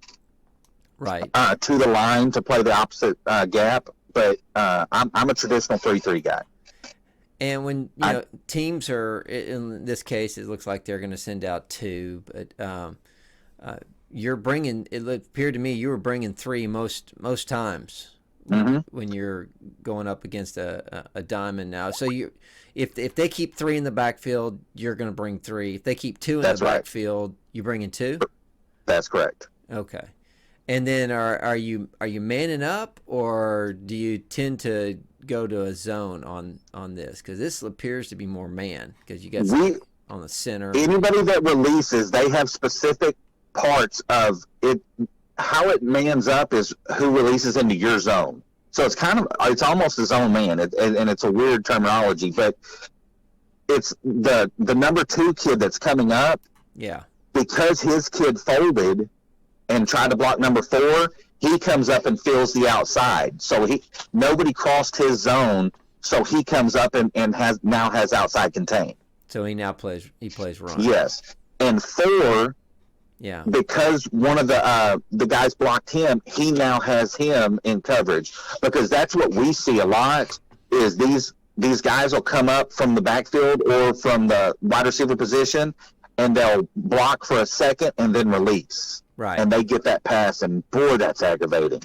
to the line to play the opposite gap. But I'm a traditional 3-3 guy. And when teams are, in this case, it looks like they're going to send out 2, but you're bringing. It appeared to me you were bringing 3 most times when you're going up against a diamond now. So if they keep 3 in the backfield, you're going to bring 3. If they keep 2 in the backfield, you're bringing 2. That's correct. Okay. And then are you manning up, or do you tend to go to a zone on this? Because this appears to be more man, because you got on the center. Anybody that releases, they have specific parts of it. How it mans up is who releases into your zone. So it's almost a zone man, and it's a weird terminology, but it's the number 2 kid that's coming up. Yeah. Because his kid folded and tried to block number 4, he comes up and fills the outside. So nobody crossed his zone, so he comes up and has outside contain. So he now plays run. Yes. And 4, because one of the guys blocked him, he now has him in coverage. Because that's what we see a lot, is these guys will come up from the backfield or from the wide receiver position, and they'll block for a second and then release. Right. And they get that pass, and boy, that's aggravating.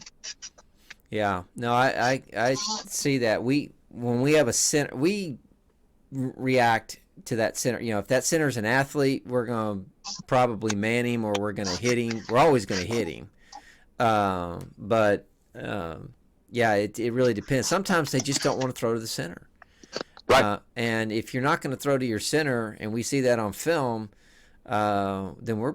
Yeah. No, I see that. When we have a center, we react to that center. If that center's an athlete, we're going to probably man him, or we're going to hit him. We're always going to hit him. But it really depends. Sometimes they just don't want to throw to the center. Right. And if you're not going to throw to your center, and we see that on film, then we're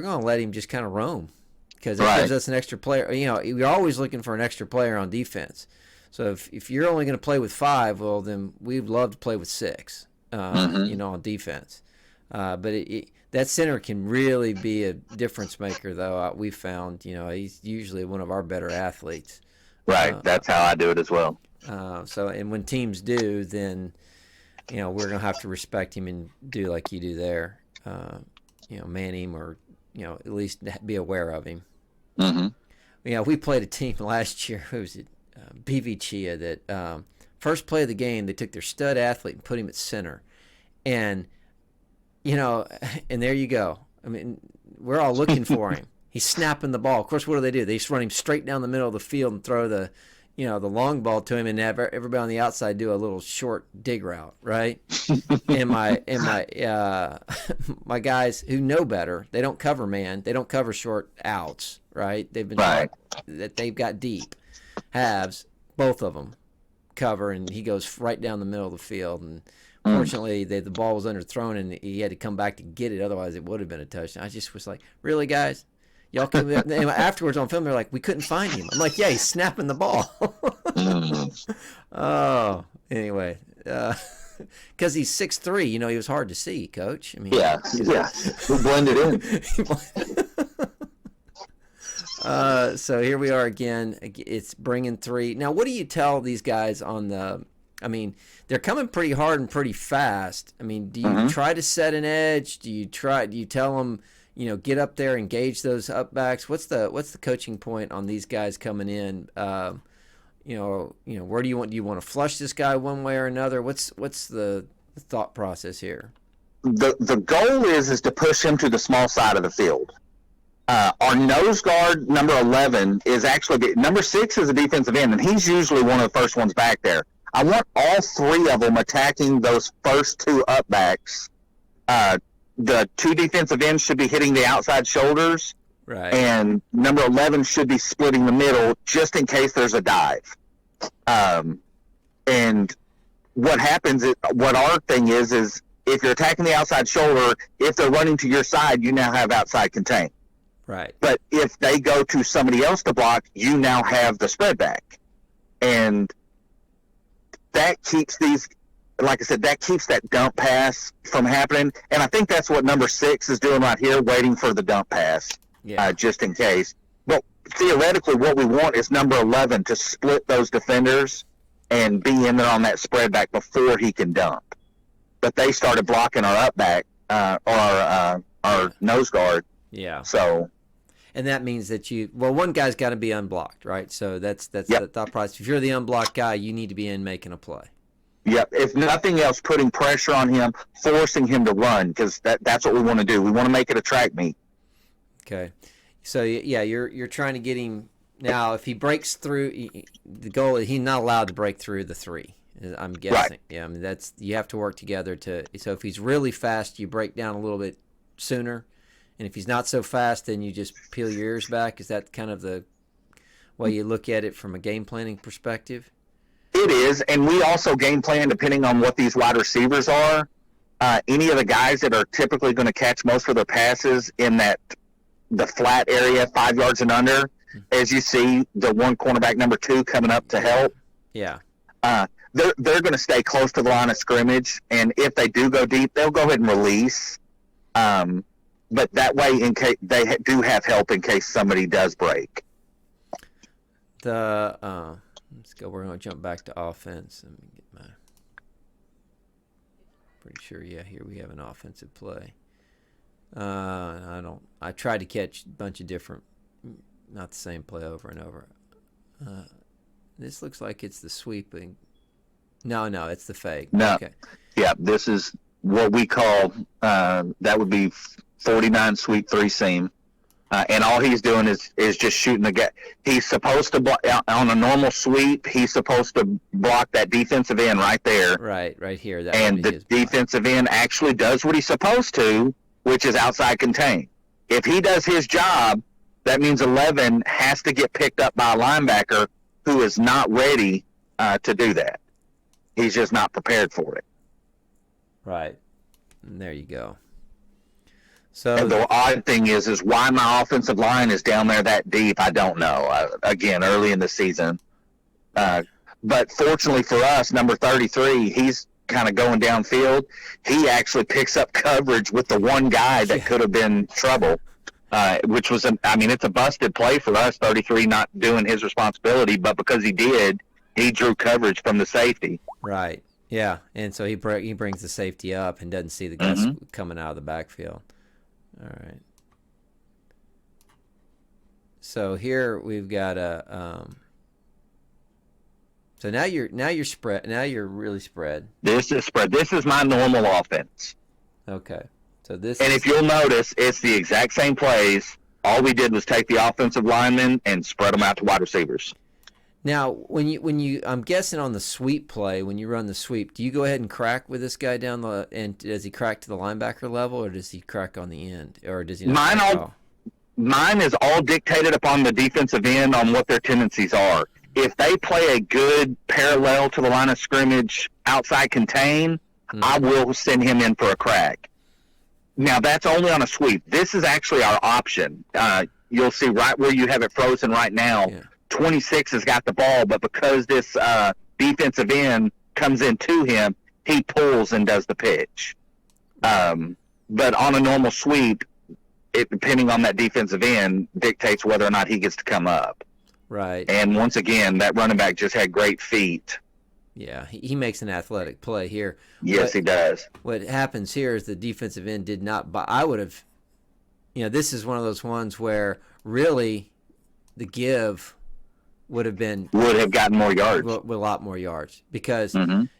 going to let him just kind of roam, because that gives us an extra player. You're always looking for an extra player on defense. So if you're only going to play with 5, well, then we'd love to play with 6, on defense. But that center can really be a difference maker, though. We found, he's usually one of our better athletes. Right. That's how I do it as well. And when teams do, then, we're going to have to respect him and do like you do there. Man him, or at least be aware of him. We played a team last year. Who was it? BV Chia. That first play of the game, they took their stud athlete and put him at center, and and there you go. I mean, we're all looking for him. He's snapping the ball. Of course, what do? They just run him straight down the middle of the field and throw the long ball to him, and have everybody on the outside do a little short dig route, right? and my my guys who know better, they don't cover man, they don't cover short outs, right? They've been taught that they've got deep halves, both of them cover, and he goes right down the middle of the field. And fortunately, the ball was underthrown, and he had to come back to get it. Otherwise, it would have been a touchdown. I just was like, really, guys? Y'all can, anyway, afterwards on film, they're like, we couldn't find him. I'm like, yeah, he's snapping the ball. Oh, anyway, because he's 6'3", he was hard to see, Coach. I mean, yeah, we blended in. So here we are again. It's bringing 3. Now, what do you tell these guys on the? I mean, they're coming pretty hard and pretty fast. I mean, do you try to set an edge? Do you tell them, get up there, engage those upbacks? What's the coaching point on these guys coming in? Where do you want to flush this guy one way or another? What's the thought process here? The goal is to push him to the small side of the field. Our nose guard, number 11, is actually number 6 is a defensive end, and he's usually one of the first ones back there. I want all 3 of them attacking those first 2 upbacks. The 2 defensive ends should be hitting the outside shoulders, right? And number 11 should be splitting the middle just in case there's a dive. And what happens is, what our thing is if you're attacking the outside shoulder, if they're running to your side, you now have outside contain. Right. But if they go to somebody else to block, you now have the spread back. And that keeps like I said, that keeps that dump pass from happening. And I think that's what number 6 is doing right here, waiting for the dump pass, just in case. But theoretically, what we want is number 11 to split those defenders and be in there on that spread back before he can dump. But they started blocking our up back, our nose guard. Yeah. So. And that means that one guy's got to be unblocked, right? So that's the thought process. If you're the unblocked guy, you need to be in making a play. Yep. If nothing else, putting pressure on him, forcing him to run, because that's what we want to do. We want to make it a track meet. Okay. So yeah, you're trying to get him now. If he breaks through, the goal is he's not allowed to break through the 3. I'm guessing. Right. Yeah. I mean you have to work together So if he's really fast, you break down a little bit sooner. And if he's not so fast, then you just peel your ears back. Is that kind of the way you look at it from a game planning perspective? It is, and we also game plan depending on what these wide receivers are. Any of the guys that are typically going to catch most of their passes in the flat area, 5 yards and under, as you see the one cornerback, number 2, coming up to help. Yeah. They're going to stay close to the line of scrimmage, and if they do go deep, they'll go ahead and release. But that way, in case they do have help in case somebody does break. Let's go. We're going to jump back to offense. Let me get my. Pretty sure, yeah. Here we have an offensive play. I tried to catch a bunch of different, not the same play over and over. This looks like it's the sweeping. No, it's the fake. No. Okay. Yeah, this is what we call that would be 49 sweep 3 seam, and all he's doing is just shooting the guy. He's supposed to block on a normal sweep. He's supposed to block that defensive end right there. Right here. And the defensive end actually does what he's supposed to, which is outside contain. If he does his job, that means 11 has to get picked up by a linebacker who is not ready to do that. He's just not prepared for it. Right. And there you go. So, and the odd thing is why my offensive line is down there that deep, I don't know. Again, early in the season. But fortunately for us, number 33, he's kind of going downfield. He actually picks up coverage with the one guy that could have been trouble, which was, it's a busted play for us, 33 not doing his responsibility, but because he did, he drew coverage from the safety. Right. Yeah, and so he brings the safety up and doesn't see the guys coming out of the backfield. All right. So here we've got a. So now you're spread. Now you're really spread. This is spread. This is my normal offense. Okay. So this. And if you'll notice, it's the exact same plays. All we did was take the offensive linemen and spread them out to wide receivers. Now, when you, I'm guessing on the sweep play, when you run the sweep, do you go ahead and crack with this guy down the, and does he crack to the linebacker level, or does he crack on the end, or does he? Mine is all dictated upon the defensive end on what their tendencies are. If they play a good parallel to the line of scrimmage outside contain, I will send him in for a crack. Now, that's only on a sweep. This is actually our option. you'll see right where you have it frozen right now. Yeah. 26 has got the ball, but because this defensive end comes in to him, he pulls and does the pitch. But on a normal sweep, it, depending on that defensive end, dictates whether or not he gets to come up. Right. And once again, that running back just had great feet. Yeah, he makes an athletic play here. Yes, he does. What happens here is the defensive end did not buy. I would have, this is one of those ones where really the give would have gotten more yards. With a lot more yards because,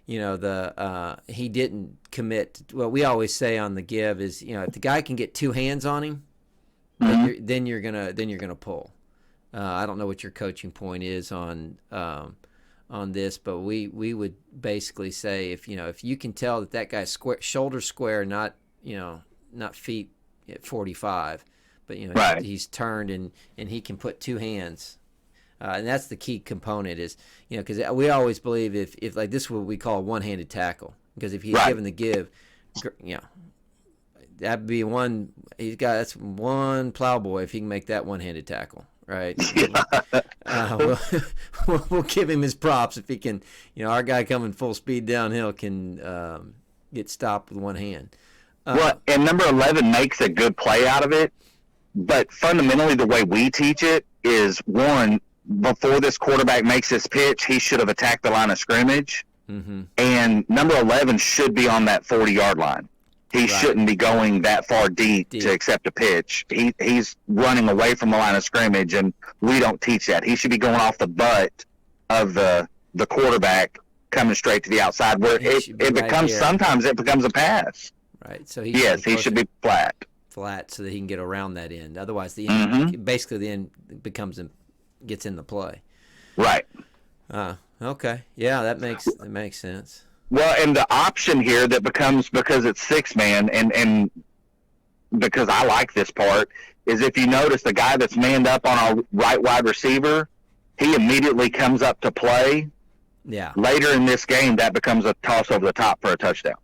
he didn't commit. What we always say on the give is, if the guy can get two hands on him, then you're gonna pull. I don't know what your coaching point is on this, but we would basically say if you can tell that guy's square, shoulder square, not feet at 45, but right. he's turned and he can put two hands, and that's the key component is because we always believe if like this is what we call a one-handed tackle, because if he's right. given the give, that'd be one. That's one plowboy if he can make that one-handed tackle. Right. We'll give him his props if he can. Our guy coming full speed downhill can get stopped with one hand. And number 11 makes a good play out of it. But fundamentally, the way we teach it is, one, before this quarterback makes his pitch, he should have attacked the line of scrimmage. Mm-hmm. And number 11 should be on that 40-yard line. He shouldn't be going that far deep to accept a pitch. He's running away from the line of scrimmage, and we don't teach that. He should be going off the butt of the quarterback, coming straight to the outside, where it becomes sometimes it becomes a pass. Right. So he should be flat, so that he can get around that end. Otherwise, the end basically the end gets in the play. Right. Okay. Yeah, that makes sense. Well, and the option here that becomes, because it's six-man, and because I like this part, is if you notice the guy that's manned up on our right wide receiver, he immediately comes up to play. Yeah. Later in this game, that becomes a toss over the top for a touchdown.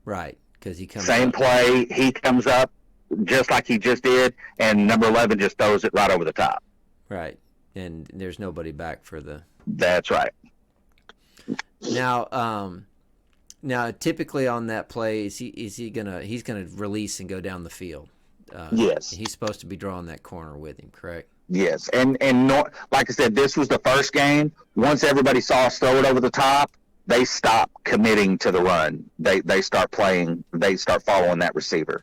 Right, because he comes Same up. play, he comes up just like he just did, and number 11 just throws it right over the top. Right, and there's nobody back for the... That's right. Now, typically on that play, he's gonna release and go down the field. Yes. He's supposed to be drawing that corner with him, correct? Yes, and like I said, this was the first game. Once everybody saw us throw it over the top, they stop committing to the run. They start playing. They start following that receiver.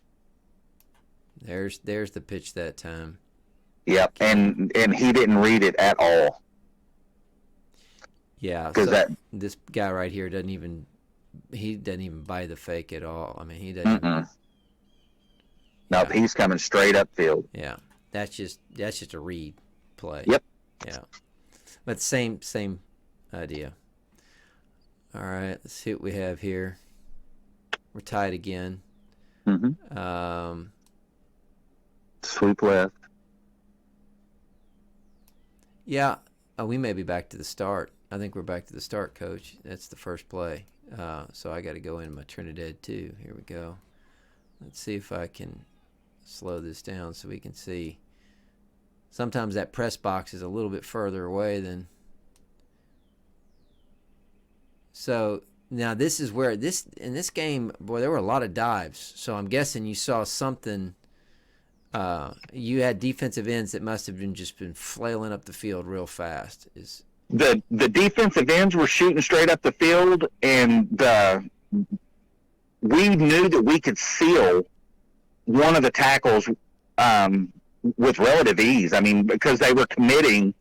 There's the pitch that time. Yep, and he didn't read it at all. Yeah, because this guy right here doesn't even buy the fake at all. I mean, he doesn't. Nope, he's coming straight upfield. Yeah, that's just a read play. Yep. Yeah, but same idea. All right, let's see what we have here. We're tied again. Sweep left. Yeah, we may be back to the start. I think we're back to the start, Coach. That's the first play. So I got to go into my Trinidad too. Here we go. Let's see if I can slow this down so we can see. Sometimes that press box is a little bit further away than. So now this is where in this game, boy, there were a lot of dives. So I'm guessing you saw something. You had defensive ends that must have been flailing up the field real fast. The defensive ends were shooting straight up the field, and we knew that we could seal one of the tackles with relative ease. I mean, because they were committing.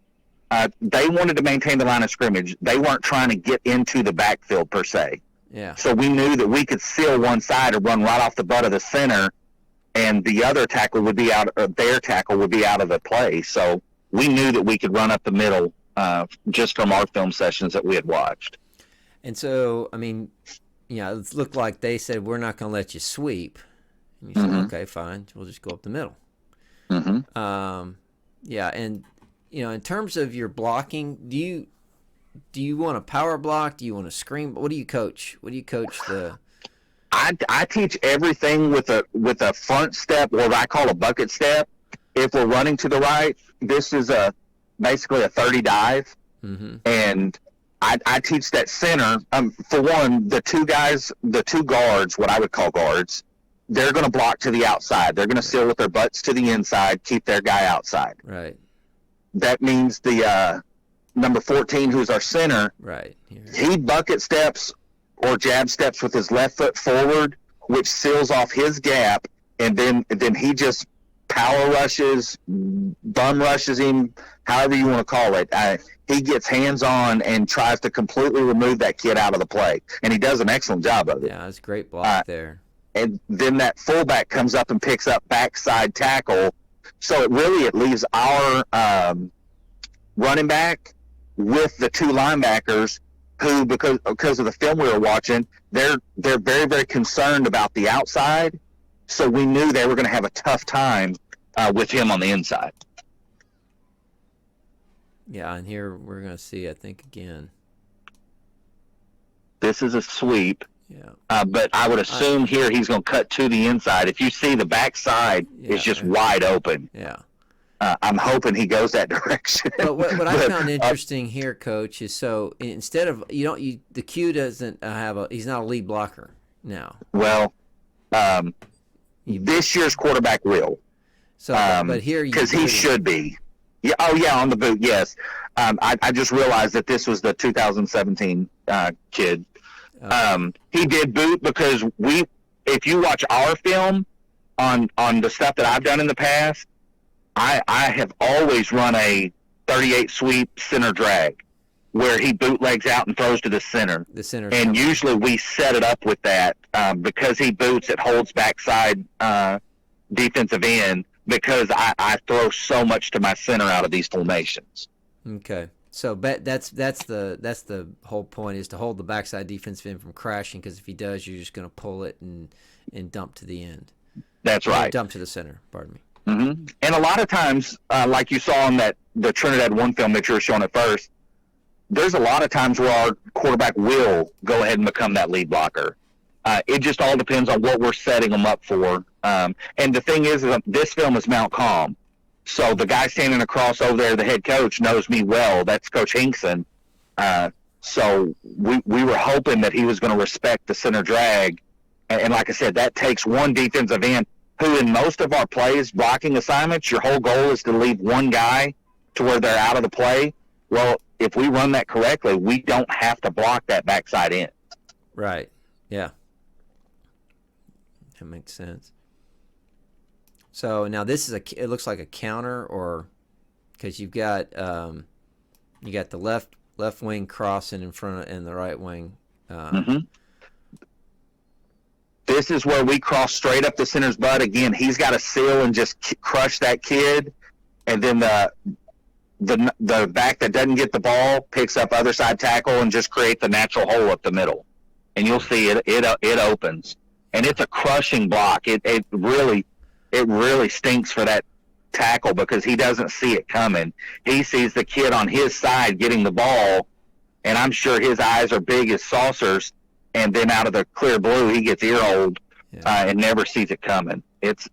They wanted to maintain the line of scrimmage. They weren't trying to get into the backfield per se. Yeah. So we knew that we could seal one side and run right off the butt of the center, and the other tackle would be out. Their tackle would be out of the play. So we knew that we could run up the middle. Just from our film sessions that we had watched. And so, I mean, it looked like they said, we're not going to let you sweep. And you said, okay, fine. We'll just go up the middle. Yeah, and, in terms of your blocking, do you want a power block? Do you want to screen? What do you coach? What do you coach the... I teach everything with a front step, or what I call a bucket step. if we're running to the right, this is basically a 30 dive, and I teach that center. For one, the two guards, what I would call guards, they're going to block to the outside. They're going to seal with their butts to the inside, keep their guy outside. Right. That means the number 14, who's our center, right. Here. He bucket steps or jab steps with his left foot forward, which seals off his gap, and then he just power rushes, bum rushes him, however you want to call it. He gets hands-on and tries to completely remove that kid out of the play, and he does an excellent job of it. Yeah, that's a great block there. And then that fullback comes up and picks up backside tackle, so it leaves our running back with the two linebackers who, because of the film we were watching, they're very, very concerned about the outside. So we knew they were going to have a tough time with him on the inside. Yeah, and here we're going to see, I think, again. This is a sweep. Yeah. But I would assume here he's going to cut to the inside. If you see the backside is just wide open. Yeah. I'm hoping he goes that direction. But what I found interesting here, Coach, is so instead of the Q doesn't have he's not a lead blocker now. Well, this year's quarterback will. So, but here because he should be. Yeah. Oh yeah, on the boot. Yes. I just realized that this was the 2017 kid. He did boot because if you watch our film on the stuff that I've done in the past, I have always run a 38 sweep center drag where he bootlegs out and throws to the center. The center. And usually we set it up with that because he boots, it holds backside defensive end because I throw so much to my center out of these formations. Okay. So that's the whole point, is to hold the backside defensive end from crashing, because if he does, you're just going to pull it and dump to the end. That's right. Dump to the center, pardon me. Mm-hmm. And a lot of times, like you saw on the Trinidad 1 film that you were showing at first, there's a lot of times where our quarterback will go ahead and become that lead blocker. It just all depends on what we're setting them up for. And the thing is this film is Mount Calm. So the guy standing across over there, the head coach, knows me well. That's Coach Hinkson. So we were hoping that he was going to respect the center drag. And like I said, that takes one defensive end who in most of our plays, blocking assignments, your whole goal is to leave one guy to where they're out of the play. Well, if we run that correctly, we don't have to block that backside end. Right. Yeah. That makes sense. So now this is it looks like a counter, or because you've got the left wing crossing in front and the right wing. This is where we cross straight up the center's butt. Again, he's got to seal and just crush that kid, and then the back that doesn't get the ball picks up other side tackle and just creates a natural hole up the middle, and you'll see it opens, and it's a crushing block. It really stinks for that tackle because he doesn't see it coming. He sees the kid on his side getting the ball, and I'm sure his eyes are big as saucers. And then out of the clear blue, he gets ear-old and never sees it coming. It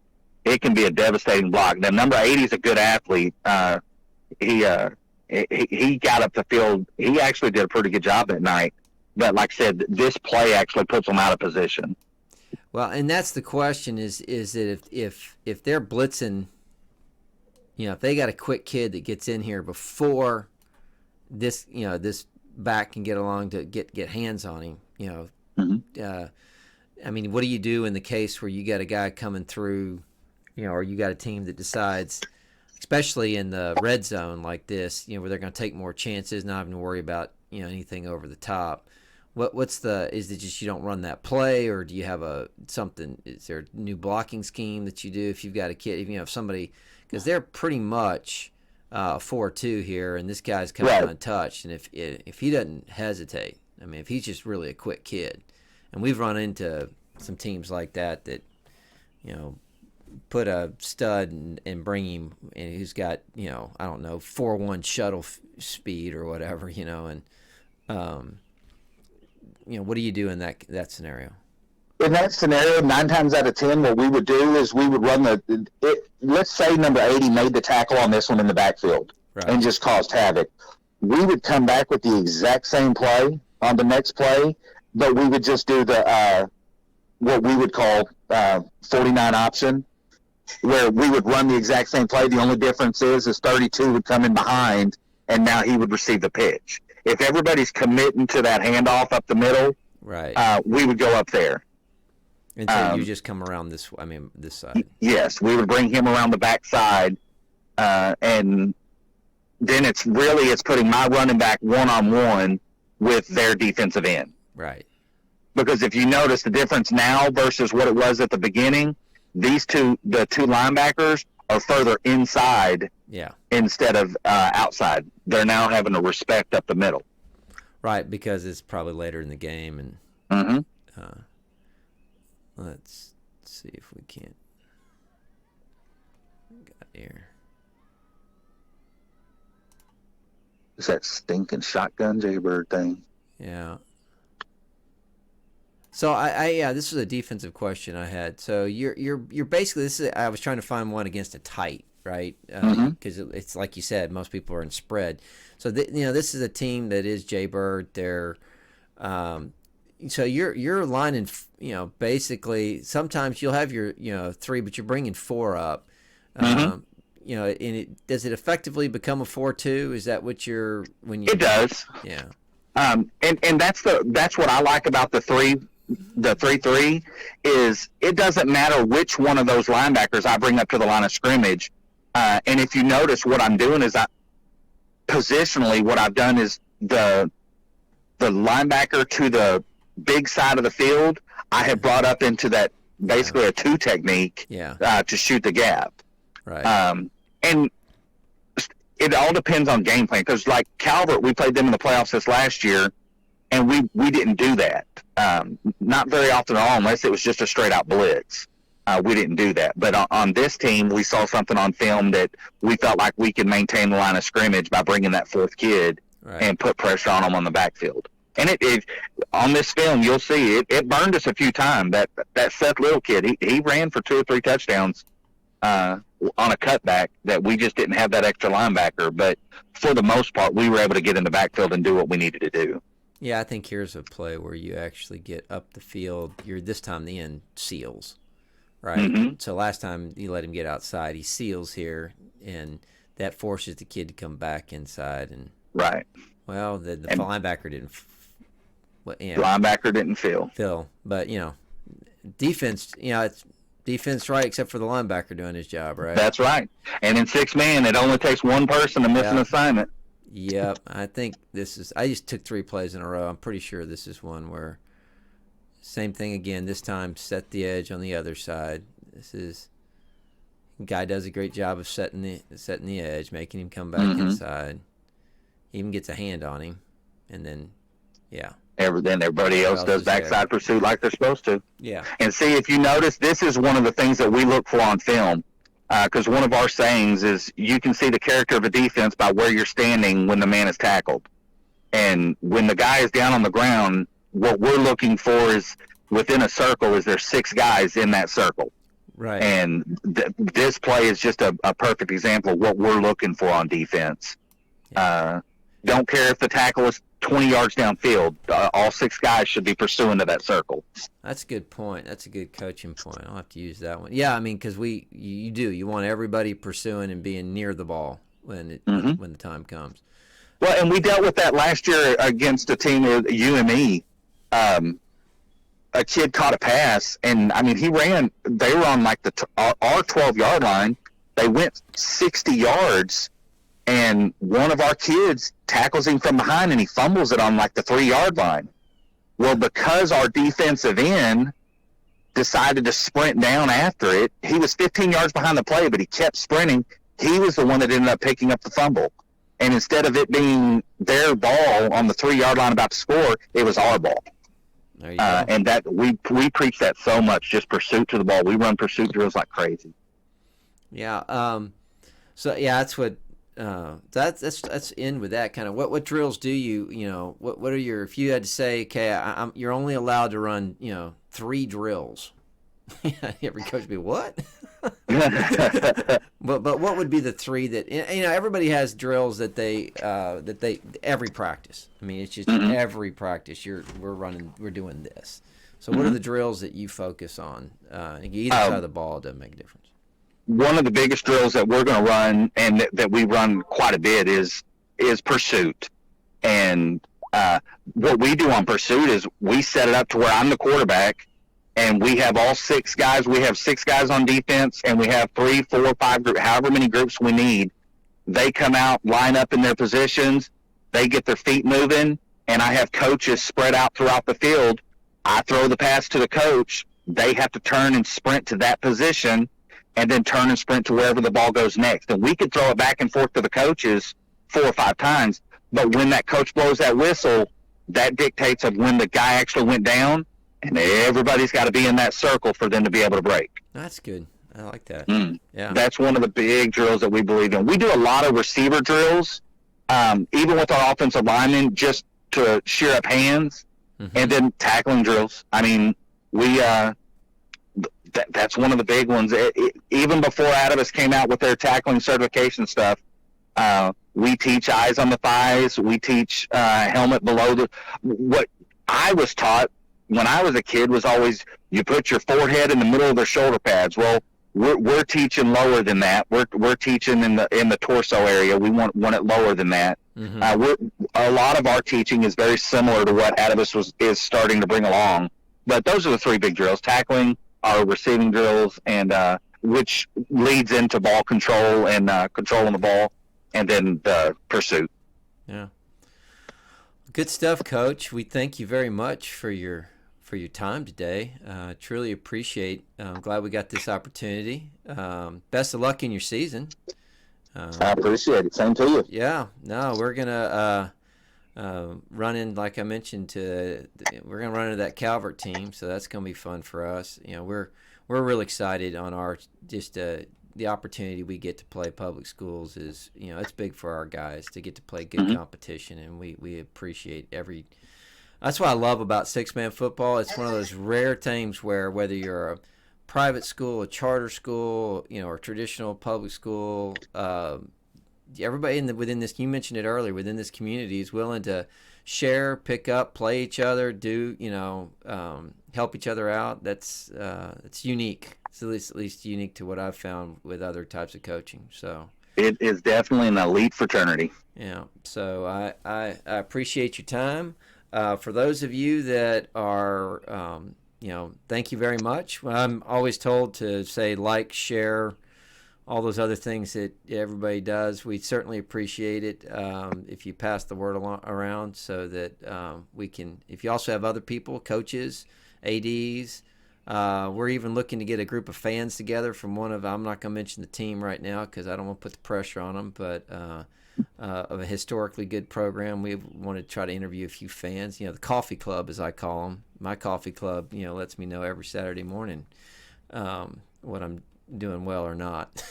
can be a devastating block. Now, number 80 is a good athlete. He got up the field. He actually did a pretty good job that night. But like I said, this play actually puts him out of position. Well, and that's the question: is that if they're blitzing, if they got a quick kid that gets in here before this back can get along to get hands on him. I mean, what do you do in the case where you got a guy coming through, or you got a team that decides, especially in the red zone like this, where they're going to take more chances, not having to worry about anything over the top. Is it just you don't run that play, or do you have is there a new blocking scheme that you do if you've got a kid, if you have somebody, because they're pretty much 4-2 here, and this guy's coming untouched, and if he doesn't hesitate, I mean, if he's just really a quick kid, and we've run into some teams like that put a stud and bring him, and who's got I don't know 4.1 shuttle speed or whatever, and what do you do in that scenario? in that scenario, 9 times out of 10, what we would do is we would run let's say number 80 made the tackle on this one in the backfield and just caused havoc. We would come back with the exact same play on the next play, but we would just do the what we would call 49 option, where we would run the exact same play. The only difference is 32 would come in behind, and now he would receive the pitch. If everybody's committing to that handoff up the middle, we would go up there. And so you just come around this side. Yes, we would bring him around the back side, and then it's putting my running back one-on-one with their defensive end. Right. Because if you notice the difference now versus what it was at the beginning, the two linebackers are further inside instead of outside. They're now having to respect up the middle. Right, because it's probably later in the game. And let's see if we can't. Got here. It's that stinking shotgun Jaybird thing. Yeah. So this was a defensive question I had. So you're basically I was trying to find one against a tight, right? Because it's like you said, most people are in spread. So this is a team that is Jaybird. They're so you're lining, basically sometimes you'll have your 3, but you're bringing 4 up. And does it effectively become a 4-2? Is that what it does? Yeah. And that's what I like about the 3-3 is it doesn't matter which one of those linebackers I bring up to the line of scrimmage. And if you notice, what I'm doing is positionally what I've done is the linebacker to the big side of the field, I have brought up into that basically a 2 technique to shoot the gap. Right. And it all depends on game plan, because like Calvert, we played them in the playoffs this last year, and we didn't do that. Not very often at all, unless it was just a straight out blitz. We didn't do that. But on this team, we saw something on film that we felt like we could maintain the line of scrimmage by bringing that 4th kid and put pressure on them on the backfield. And it on this film, you'll see it burned us a few times. That Seth Little kid, he ran for 2 or 3 touchdowns on a cutback that we just didn't have that extra linebacker. But for the most part, we were able to get in the backfield and do what we needed to do. Yeah, I think here's a play where you actually get up the field. This time the end seals, right? So last time you let him get outside, he seals here, and that forces the kid to come back inside. And well, the linebacker didn't. Linebacker didn't fill. But defense. It's defense, right? Except for the linebacker doing his job, right? That's right. And in 6-man, it only takes one person to miss an assignment. Yep, I think I just took 3 plays in a row. I'm pretty sure this is one where same thing again. This time, set the edge on the other side. Guy does a great job of setting the edge, making him come back inside. He even gets a hand on him, and then Then everybody else does backside pursuit like they're supposed to. Yeah. And see, if you notice, this is one of the things that we look for on film. Because one of our sayings is you can see the character of a defense by where you're standing when the man is tackled. And when the guy is down on the ground, what we're looking for is within a circle is there's 6 guys in that circle. Right. And this play is just a perfect example of what we're looking for on defense. Don't care if the tackle is 20 yards downfield. All 6 guys should be pursuing to that circle. That's a good point. That's a good coaching point. I'll have to use that one. Yeah, I mean, because you want everybody pursuing and being near the ball when the time comes. Well, and we dealt with that last year against a team with UME. A kid caught a pass, and I mean, they were on like our 12-yard line. They went 60 yards, and one of our kids tackles him from behind, and he fumbles it on like the 3-yard line. Well, because our defensive end decided to sprint down after it, he was 15 yards behind the play, but he kept sprinting. He was the one that ended up picking up the fumble. And instead of it being their ball on the 3-yard line about to score, it was our ball. There you go. And that we preach that so much, just pursuit to the ball. We run pursuit drills like crazy. Yeah. So yeah, that's what. That's in with that kind of what drills do what are your, if you had to say, okay, you're only allowed to run 3 drills. Every coach would be, what? But what would be the 3 that, everybody has drills that they every practice. I mean, it's just every practice we're doing this. So what are the drills that you focus on? Either side of the ball, it doesn't make a difference. One of the biggest drills that we're going to run, and that we run quite a bit, is pursuit. And what we do on pursuit is we set it up to where I'm the quarterback, and we have all 6 guys. We have 6 guys on defense, and we have 3, 4, 5 groups, however many groups we need. They come out, line up in their positions. They get their feet moving, and I have coaches spread out throughout the field. I throw the pass to the coach. They have to turn and sprint to that position, and then turn and sprint to wherever the ball goes next. And we could throw it back and forth to the coaches 4 or 5 times, but when that coach blows that whistle, that dictates of when the guy actually went down, and everybody's got to be in that circle for them to be able to break. That's good. I like that. Yeah. That's one of the big drills that we believe in. We do a lot of receiver drills, even with our offensive linemen, just to shear up hands, and then tackling drills. I mean, we that's one of the big ones. Even before Adibus came out with their tackling certification stuff, we teach eyes on the thighs. We teach helmet below the. What I was taught when I was a kid was always, you put your forehead in the middle of their shoulder pads. Well, we're teaching lower than that. We're teaching in the torso area. We want it lower than that. A lot of our teaching is very similar to what Adibus is starting to bring along. But those are the 3 big drills: tackling, our receiving drills, and which leads into ball control and controlling the ball, and then the pursuit. Yeah. Good stuff, Coach. We thank you very much for your time today. Truly appreciate. I'm glad we got this opportunity. Best of luck in your season. I appreciate it. Same to you. Yeah. No, we're gonna run in, like I mentioned, we're gonna run into that Calvert team, so that's gonna be fun for us. We're really excited on our the opportunity we get to play public schools is, it's big for our guys to get to play good competition, and we appreciate every. That's what I love about 6-man football. It's one of those rare times where, whether you're a private school, a charter school, or traditional public school, everybody within this, you mentioned it earlier, within this community is willing to share, pick up, play each other, do, help each other out. That's it's unique. It's at least unique to what I've found with other types of coaching. So it is definitely an elite fraternity. Yeah. So I appreciate your time. For those of you that are, thank you very much. I'm always told to say like, share, all those other things that everybody does. We certainly appreciate it if you pass the word around, so that we can, if you also have other people, coaches, ADs, we're even looking to get a group of fans together from I'm not going to mention the team right now because I don't want to put the pressure on them, but of a historically good program. We want to try to interview a few fans. The coffee club, as I call them. My coffee club, lets me know every Saturday morning what I'm doing well or not.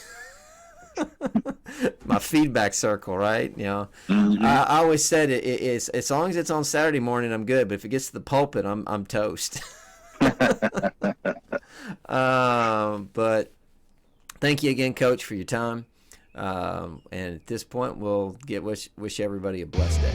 My feedback circle, right? I always said it's as long as it's on Saturday morning, I'm good. But if it gets to the pulpit, I'm toast. But thank you again, Coach, for your time. And at this point, we'll wish everybody a blessed day.